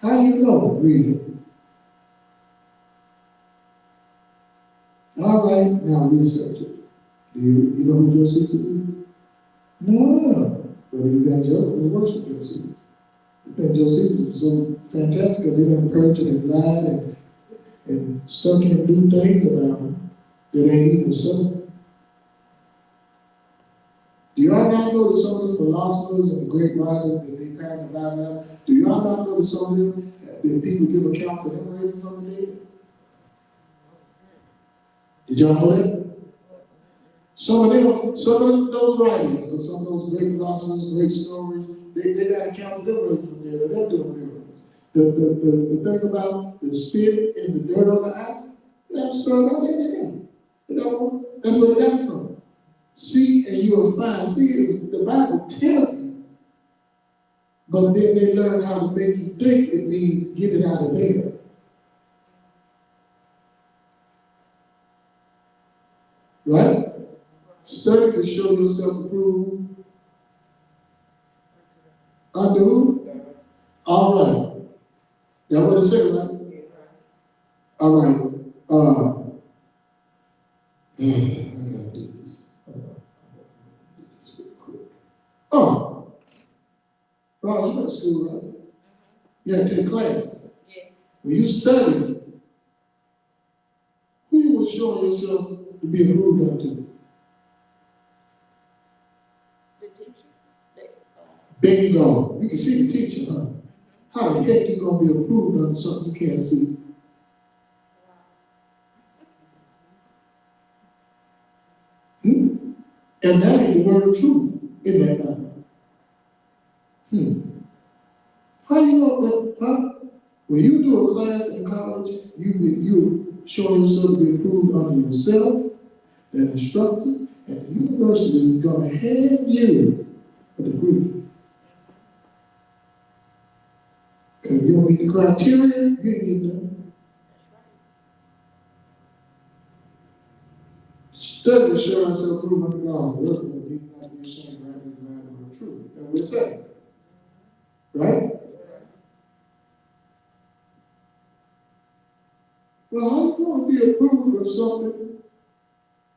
How you know? Read it. All right, now research it. Do you know who Josephus is? No, but the evangelicals worship Josephus. I think Josephus is so fantastic because they done perjured and lied and stuck in new things about him that ain't even so. Do y'all not know that some of the philosophers and the great writers that they parent the Bible out? Do y'all not know that some of them, that people give accounts of them raising from the dead? Did y'all know that? Some of those writings, or some of those great philosophers, great stories, they got accounts of them raising from the dead, or they're doing miracles. The thing about the spit and the dirt on the eye, that story got in there. That's where it got from. See, and you will find. See, the Bible tells you, but then they learn how to make you think it means get it out of there. Right? Study to show yourself approved. Unto who? All right. That's what it said, right? All right. I gotta do this. Oh, Roger, you went to school, right? You had to take class. Yeah. When you study, who you was showing yourself to be approved unto? The teacher. There you go. You can see the teacher, huh? How the heck you gonna be approved unto something you can't see? And that ain't the word of truth in that Bible. How you know that, huh? When you do a class in college, you show yourself to be approved under yourself, that instructor, and the university is gonna hand you a degree. If you don't meet the criteria, you ain't getting nothing. Study to show ourselves approved unto God, we're gonna be not be ashamed, rightly dividing the truth. That's what it says. Right? Well, how you gonna be approved of something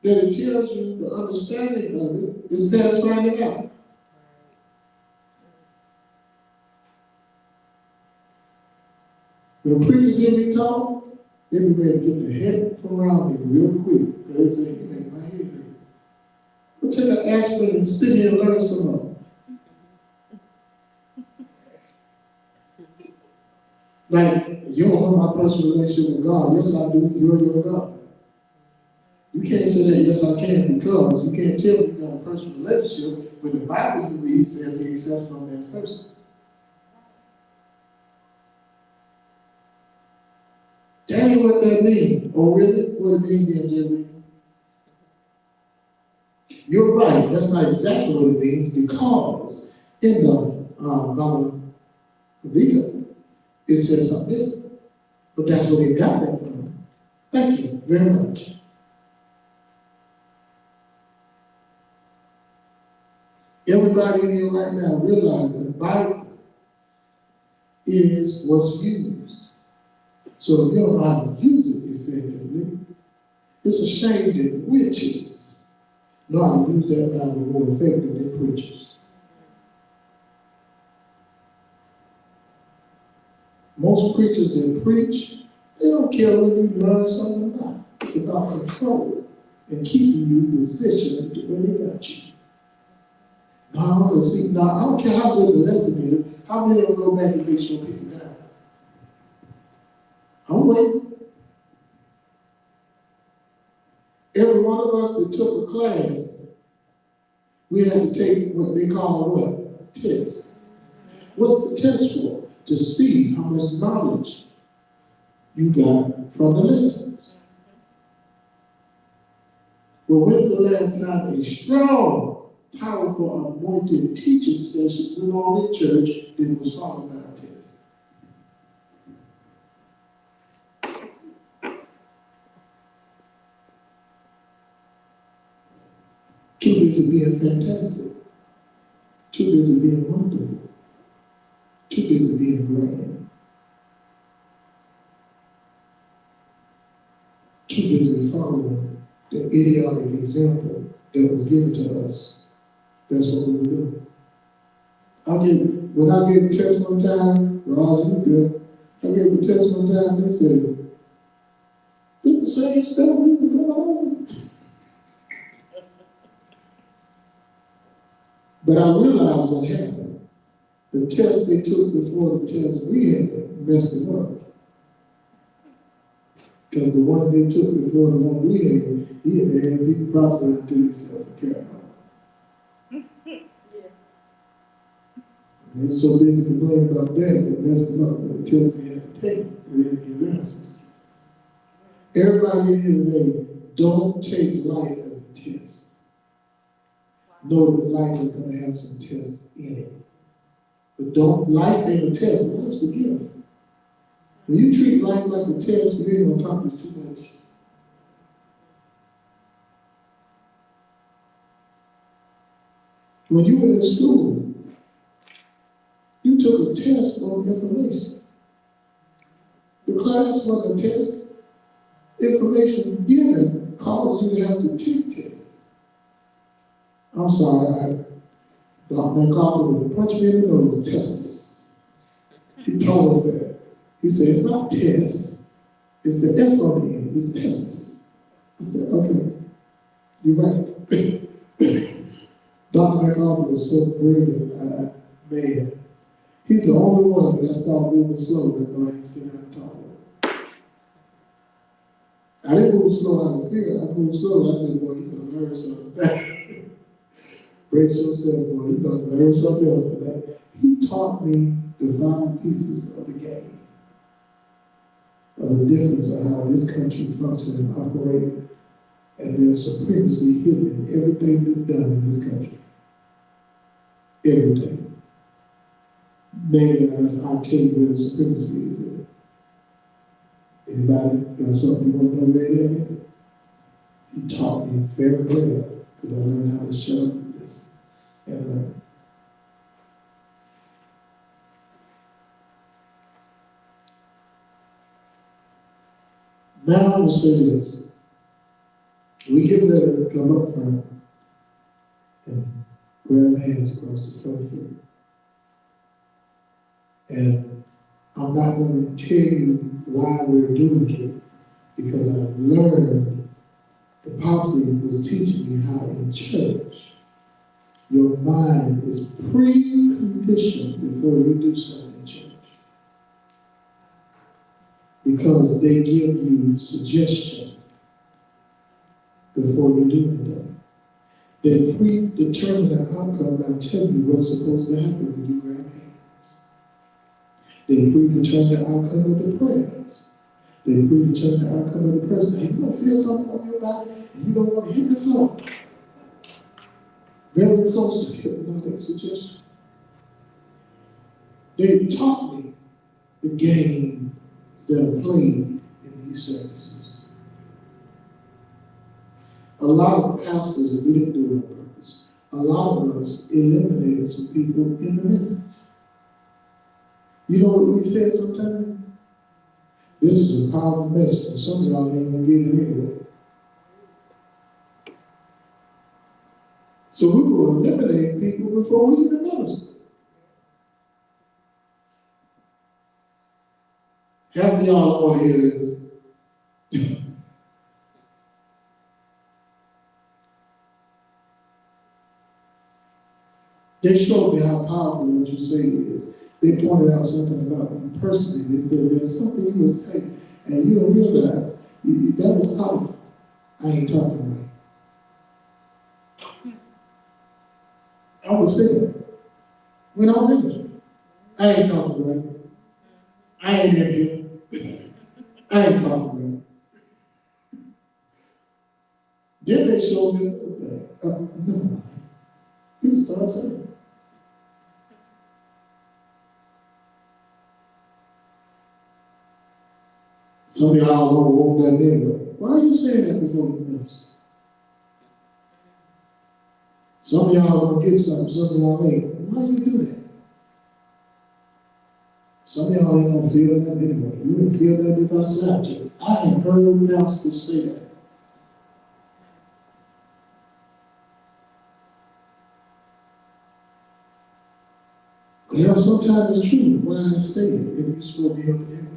that it tells you the understanding of it is past finding out? When preachers hear me talk, they be ready to get the heck from around me real quick. So they say, you make my head hurt. Well, take an aspirin and sit here and learn some more. Like, you don't know my personal relationship with God. Yes, I do. You're your God. You can't say that, yes, I can, because you can't tell me you got a personal relationship when the Bible you read says he accepts no man's person. That ain't what that means. Oh, really? What it means, then, Jerry? You're right. That's not exactly what it means, because in the Bhagavad Gita, it says something different. But that's where they got that from. Thank you very much. Everybody in here right now realize that the Bible is what's used. So if you don't know how to use it effectively, it's a shame that witches know how to use that Bible more effective than preachers. Most preachers that preach, they don't care whether you learn something or not. It's about control and keeping you positioned where they got you. Now, see, now I don't care how good the lesson is, how many will go back and make sure people got it? I'm waiting. Every one of us that took a class, we had to take what they call a what? Test. What's the test for? To see how much knowledge you got from the lessons. Well, when's the last time a strong, powerful, anointed teaching session went on in church that was followed by a test? Too busy being fantastic. Too busy being wonderful. Too busy being grand. Too busy following the idiotic example that was given to us. That's what we were doing. When I gave a test one time, Roger, you good. I gave a test one time, they said, it's the same stuff we was going on. But I realized what happened. The test they took before the test we had messed them up. Because the one they took before the one we had people prophesying to themselves and carrying on. They were so busy complaining about that, they messed them up with the test they had to take. They had to give answers. Everybody in here today, don't take life as a test. Know that life is going to have some tests in it. But life ain't a test, life's a gift. When you treat life like a test, you ain't going to accomplish too much. When you were in school, you took a test on information. The class wasn't a test. Information given caused you to have to take tests. I'm sorry, Dr. McCarthy would punch me in the nose, tests. He told us that. He said, it's not tests, it's the S on the end, it's tests. I said, okay, you're right. Dr. McCarthy was so brilliant, man. He's the only one that I started moving slow that I had to sit down and talk with. I didn't move slow out of fear, I moved slow. I said, boy, you're going to learn something. Brace yourself, boy, you're going to learn something else today. He taught me the fine pieces of the game, of the difference of how this country functions and operates, and there's supremacy hidden in everything that's done in this country. Everything. Maybe I'll tell you where the supremacy is in it. Anybody got something you want to know where it is? He taught me very well, because I learned how to shut up and listen and learn. Now I will say this. We get ready to come up front and grab hands across the front here. And I'm not going to tell you why we're doing it, because I've learned, the posse was teaching me how in church, your mind is preconditioned before you do something in church. Because they give you suggestion before you do anything. They predetermine the outcome by telling you what's supposed to happen when you grab hands. They predetermine the outcome of the prayers. They predetermine the outcome of the person. Hey, you're going to feel something on your body and you don't want to hit the floor. Very close to hypnotic suggestion. They taught me the games that are played in these services. A lot of pastors, and we didn't do it on purpose, a lot of us eliminated some people in the message. You know what we said sometimes? This is a powerful message, and some of y'all ain't gonna get it anyway. So we will eliminate people before we even minister. Half of y'all want to hear this. They showed me how powerful what you say is. They pointed out something about me personally. They said there's something you would say, and you don't realize that was powerful. I ain't talking right. I would say that when I'm ministering. I ain't talking right. I ain't in here. I ain't talking right. Then they showed me no. People start saying. Some of y'all don't want that anyway. Why are you saying that before the minister? Some of y'all don't get something, some of y'all ain't. Why you do that? Some of y'all ain't gonna feel that anyway. You ain't feel that if I slapped you. I have heard pastors say that. Yeah, sometimes it's true. Why I say it if you're supposed to be helping everybody?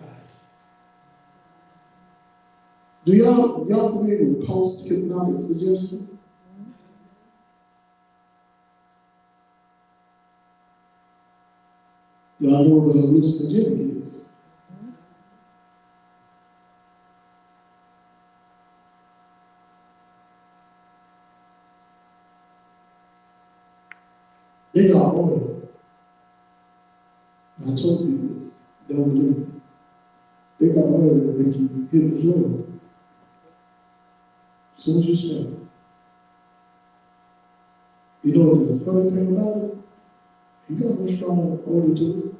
Do y'all familiar with post-hypnotic suggestion? Y'all know what hallucinogenic is. They got oil. I told you this. Don't believe me. They got oil that make you hit the floor. As soon as you smell it. You know the funny thing about it? You got no strong odor to it.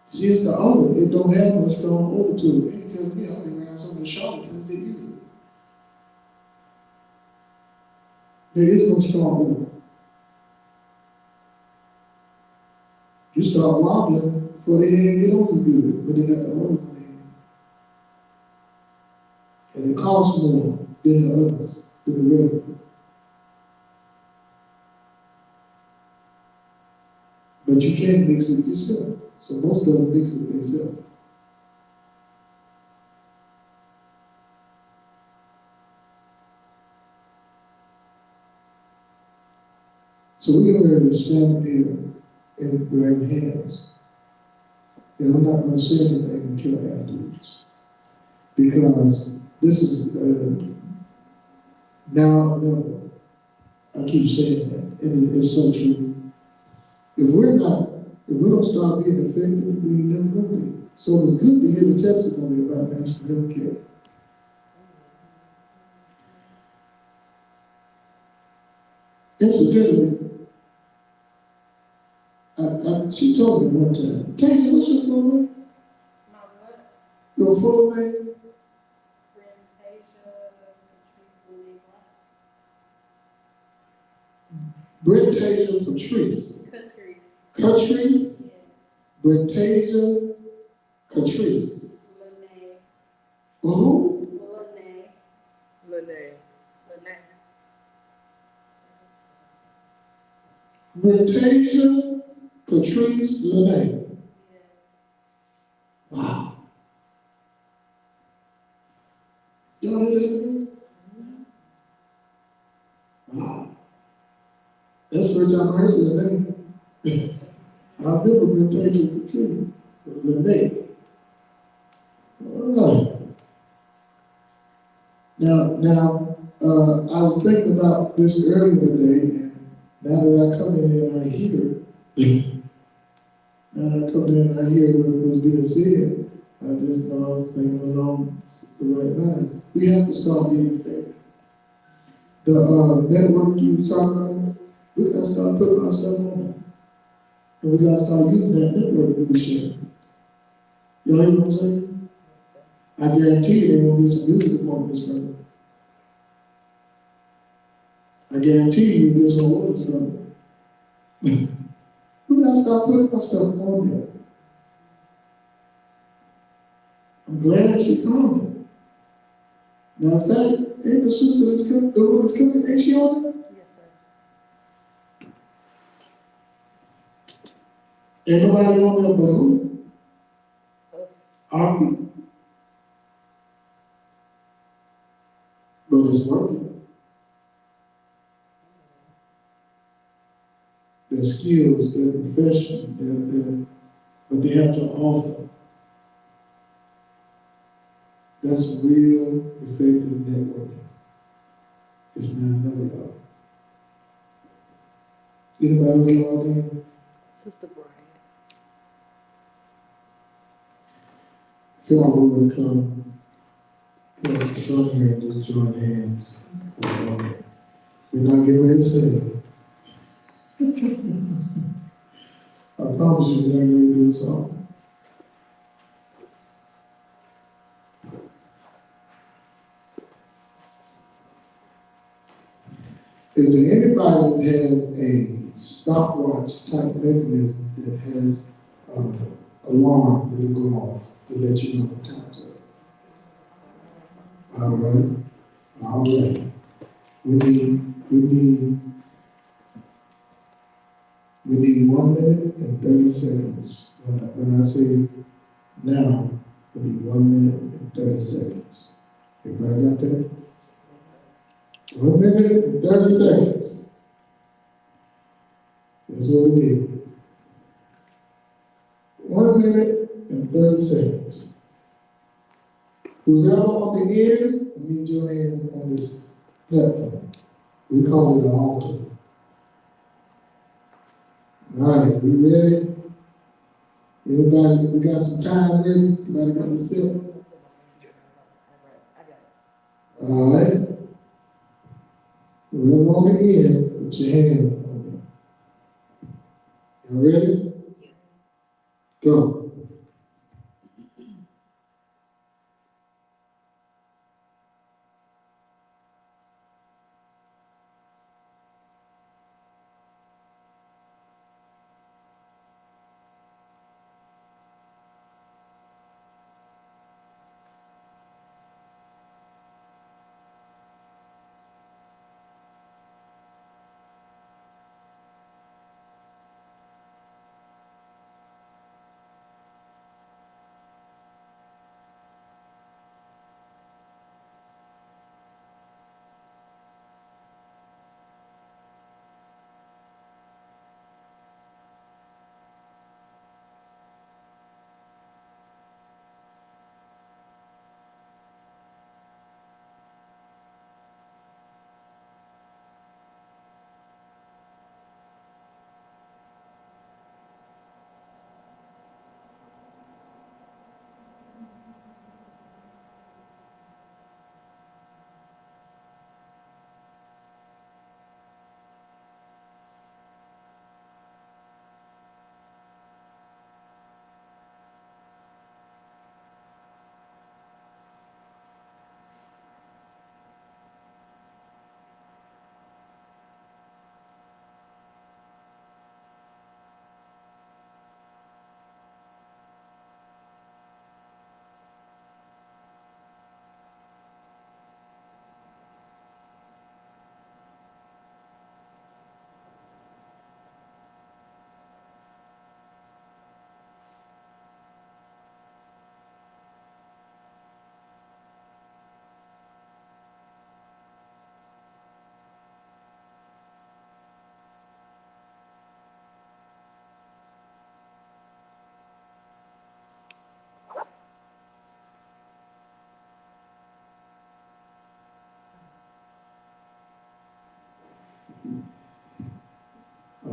See, it's the odor. It don't have no strong odor to it. You tell me I've been around some of the charlatans that use it. There is no strong odor. You start wobbling before they ain't get on you good, but they got the oil in there. And it costs more than the others, than the regular. But you can't mix it yourself. So most of them mix it themselves. So we're going to stand up here and grab hands. And I'm not going to say anything until afterwards. Because this is now or never. I keep saying that. And it's so true. If we don't start being effective, we ain't never gonna be. So it's good to hear the testimony about national health care. Incidentally, she told me one time, Tasia, what's your full name? My what? Your full name? Brentasia Patrice. Catrice. Brentasia Catrice. Who? Lene. Brentasia Catrice Lene. Wow. Y'all hear that name? Wow. That's the first time I heard the name. I remember Brentasia Catrice Lene. All right. Now, I was thinking about this earlier today, and now that I come in and I hear, now that I come in and I hear what was being said, I just know I was thinking along the right lines. We have to start being effective. The network you were talking about, we got to start putting our stuff on it. And we got to start using that network that we share. Y'all hear what I'm saying? I guarantee you they won't get some music appointments from it. I guarantee you get some orders from it. We gotta start putting our stuff on there. I'm glad she found it. Matter of fact, ain't the sister that's coming, the one that's coming, ain't she on it? Yes, sir. Ain't nobody on there but who? Us. Our people. But it's working. Their skills, their profession, what they have to offer. That's real effective networking. It's not another y'all. Anybody else logged in? Sister Brian. If y'all would come to the front here and just join hands. We're not getting ready to sing. I promise you, we're not going to do a song. Is there anybody that has a stopwatch type mechanism that has alarm that will go off to let you know what time's up? All right. All right. We need 1 minute and 30 seconds. When I say now, we need 1 minute and 30 seconds. Everybody got that? 1 minute and 30 seconds. That's what we need. 1 minute and 30 seconds. Who's ever on the end, I need your hand on this platform. We call it an altar. All right, we ready? Anybody, we got some time ready? Somebody got the set? All right. Whoever on the end, put your hand on it. Y'all ready? Yes. Go.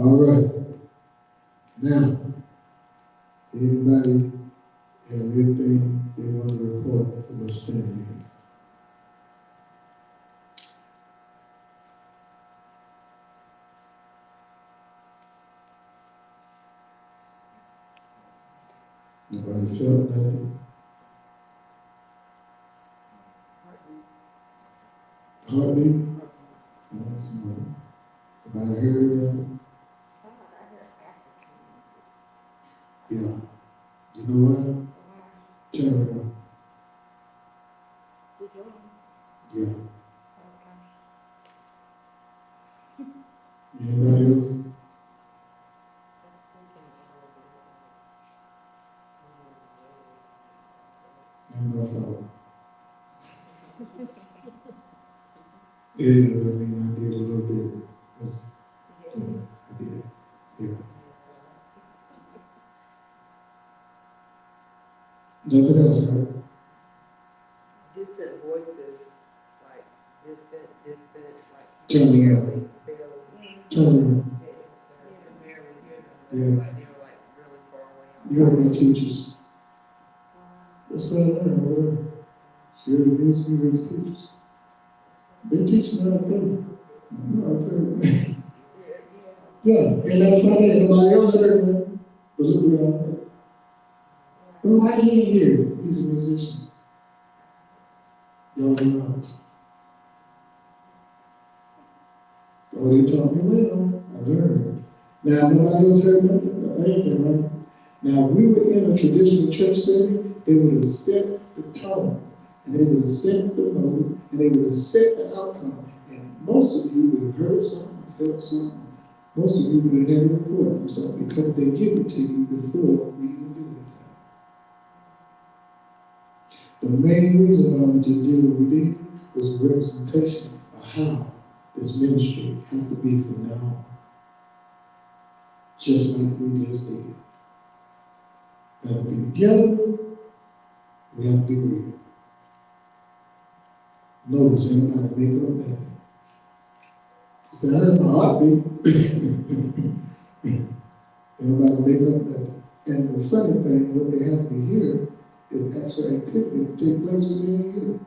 All right. Now, anybody have anything they want to report from us standing here? Nobody felt nothing? Heartbeat? No, that's no. Nobody heard nothing? Yeah. You know what? Turn around. Yeah. Anybody else? I'm not following. It is, I mean, I did a little bit. That's, yeah, I did. Yeah. Nothing else, right? Distant voices, like distant, like. Turn barely, around. barely. Turn around. Barely, Yeah. it's like they were like really far away. You heard my teachers. That's what I learned. See the music, you heard the teachers. They teach me how to play. I know how to play. Yeah, and that's funny, and nobody else heard me. But look what I heard. Well, why he ain't here? He's a musician. Y'all know. Oh, they taught me well. I learned. Now, nobody else heard anything, right? Now, if we were in a traditional church setting, they would have set the tone, and they would have set the mode, and they would have set the outcome. And most of you would have heard something, felt something. Most of you would have had a report from something because they give it to you before we even do anything. The main reason why we just did what we did was a representation of how this ministry have to be from now on. Just like we just did. We have to be together, we have to be real. Notice anybody make up nothing. You say, I heard my heartbeat. Anybody make up nothing. And the funny thing, what they have to hear is actual activity that take place within here.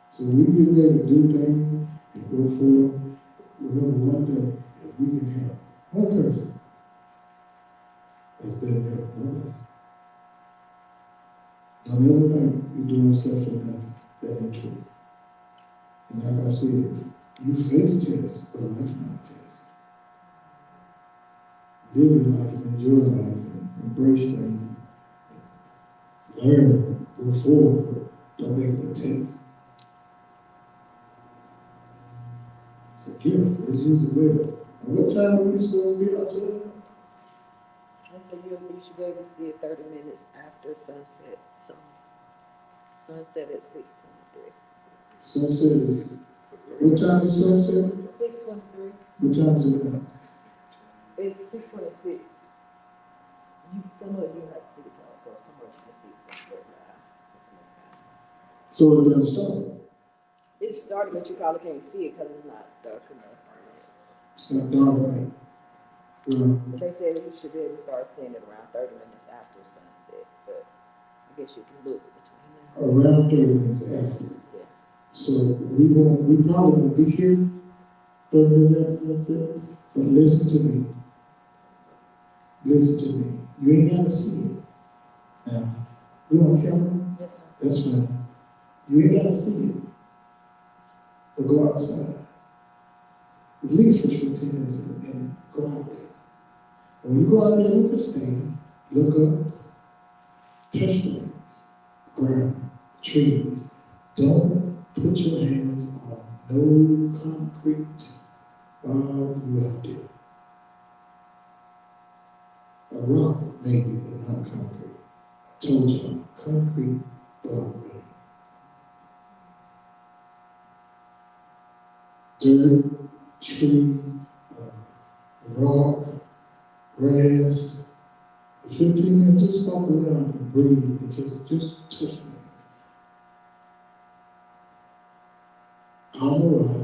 So when we get ready to do things and go forward, remember one thing, if we can help one person, that's better than help nobody. Don't ever think you're doing stuff for nothing. That ain't true. And like I said, you face tests, but life not tests. Live your life and enjoy life and embrace things. And learn, go forward, but don't make it a test. It's a gift. Let's use it well. And what time are we supposed to be outside? And so you should be able to see it 30 minutes after sunset. So sunset at 6:23. Sunset is, what time is sunset? 6:23. What time is it now? It's 6:26. Some of you have to see it also. Some of you can see it right now. So it doesn't start. It's starting, but you probably can't see it because it's not dark enough. It's not dark enough. Well, But they said you should be able to start seeing it around 30 minutes after sunset. But I guess you can look between them. around 30 minutes after. Yeah. So we probably won't be here 30 minutes after sunset, but listen to me. Listen to me. You ain't got to see it. Now, we on camera? Yes, sir. That's fine. You ain't got to see it. But go outside. At least for 15 minutes and go out there. When you go out there, look at stand, look up, touch things, ground, trees. Don't put your hands on no concrete while you're out there. A rock, maybe, but not concrete. I told you, concrete block things. Dirt, tree, rock, grass. For 15 minutes, just walk around and breathe and just touch things. don't know why,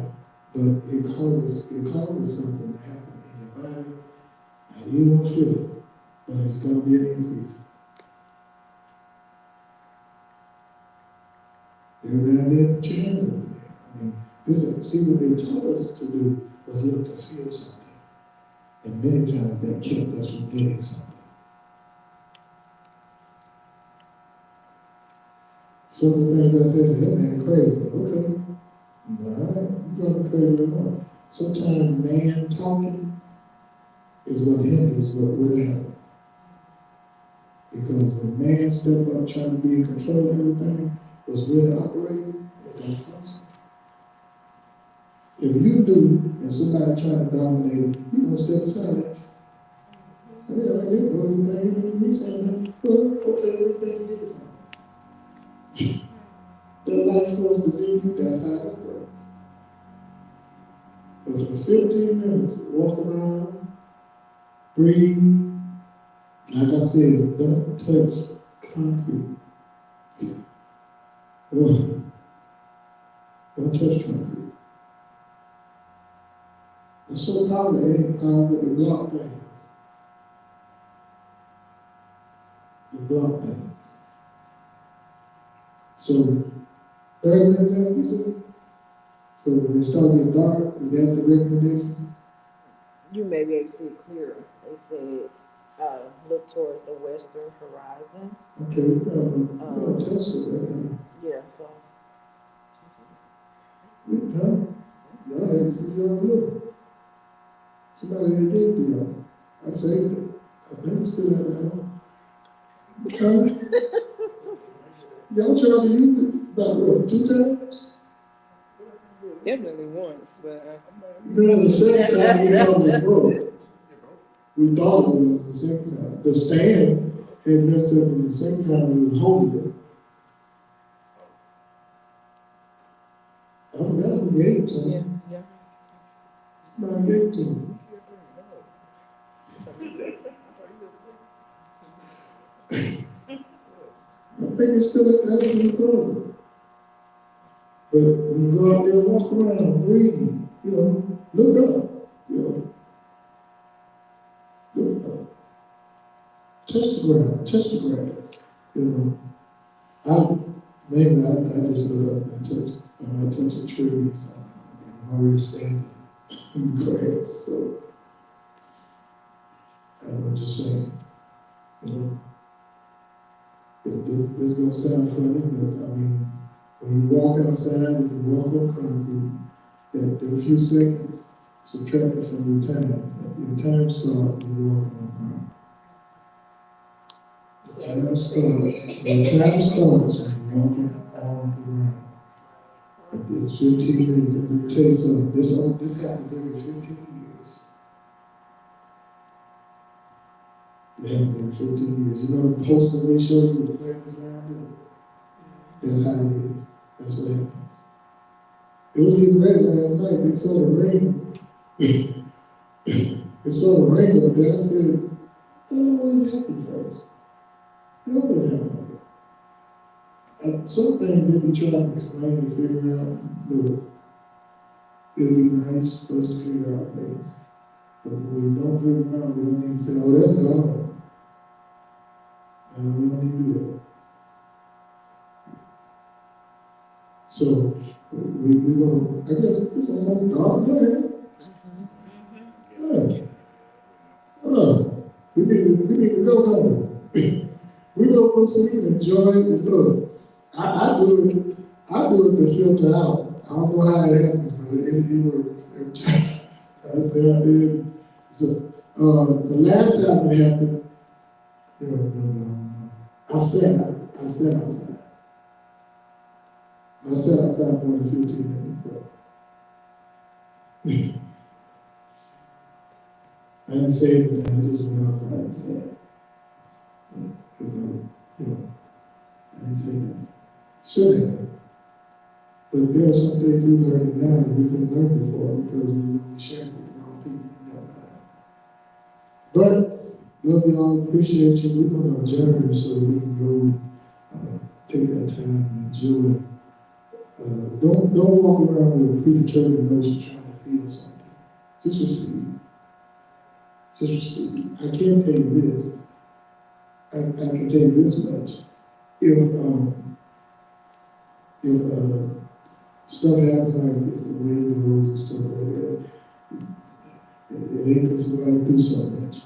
but it causes something to happen in your body, and you won't feel it, but it's gonna be an increase. Every now and then, put your hands up there. I mean, see what they taught us to do was look to feel something. And many times that kept us from getting something. Some of the things I said, hey man, crazy. Okay. All right, you're going crazy or not. Sometimes man talking is what hinders what would happen. Because when man step up trying to be in control of everything, what's really operating, it don't function. If you do, and somebody trying to dominate it, you're going to step aside that. I mean, like, you know everything, you need something. Well, okay, everything you need. The life force is in you, that's how it works. But for 15 minutes, walk around, breathe. Like I said, don't touch concrete. Oh, don't touch concrete. It's so powerful, it ain't powerful, it block things. It block things. So, 30 minutes after you said? So when it starts getting dark, is that the recommendation? You may be able to see it clearer. They said, look towards the western horizon. Okay, we're gonna test it right now. Yeah, so. We're done. Y'all had to see y'all do. Somebody had gave to y'all. I saved it. I think it's still at the house. Y'all tried to use it about what, 2 times? Definitely once, but Then the second time we thought it broke. We thought it was the second time. The stand had messed up, and the second time we was holding it. I forgot who gave it to him. yeah. Somebody gave it to him. I think it's still at the house in the closet. But when you go out there, walk around, breathe, look up, look up. Touch the ground, touch the grass, I just look up and I touch a tree or something. I'm already standing in the grass, so I'm just saying, this gonna sound funny, but I mean, when you walk outside, if you walk on concrete, that few seconds subtracted from your time. Your time starts when you're walking on ground. Your time starts when you're walking on the ground. It's 15 minutes. Let me tell you something. This happens every 15 years. It happens every 15 years. You know the posters they show you with the planets around it? That's how it is. That's what happens. It was getting ready last night. They saw the rain. They saw the rain up there. I said, it always happen first. It always happen like that. Some things they be trying to explain and figure out. Look, it'll be nice for us to figure out things. But when we don't figure them out, we don't need to say, oh, that's God. We don't need to do that. So, we're going to, I guess it's almost dark night. We need to go home. We go for some and enjoy it. Look, I do it to filter out. I don't know how it happens, but it works every time. That's the idea. So, the last time it happened, I sat outside. I sat outside more than 15 minutes ago. I didn't say anything, I just went outside and sat. Because I didn't say that. Should have. But there are some things we've learned now that we couldn't learn before because we were sharing with the wrong people. But, love y'all, appreciate you. We're going to adjourn so we can go take that time and enjoy Don't walk around with a predetermined notion trying to feel something. Just receive. Just receive. I can't tell you this. I can tell you this much. If stuff happens like if the wind blows and stuff like that, it ain't because somebody do so much.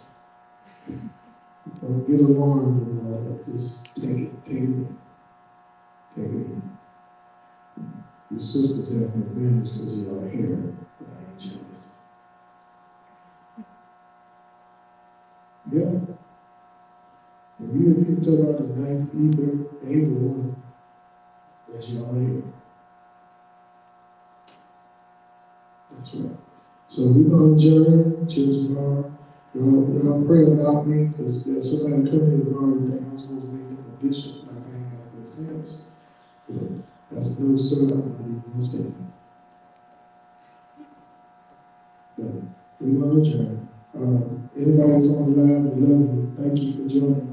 Don't get alarmed and all that. Just take it in. Take it in. Your sisters have an advantage because of your hair, but I ain't jealous. Yeah. If you talk about the ninth ether, April 1, that's your hair. That's right. So we're going to adjourn till tomorrow. Y'all pray about me, because there's somebody coming tomorrow that think I'm supposed to make them a bishop, like I ain't got that sense. But that's another story I'm not even going to say. But we're going to adjourn. Anybody that's on the line, we love you. Thank you for joining.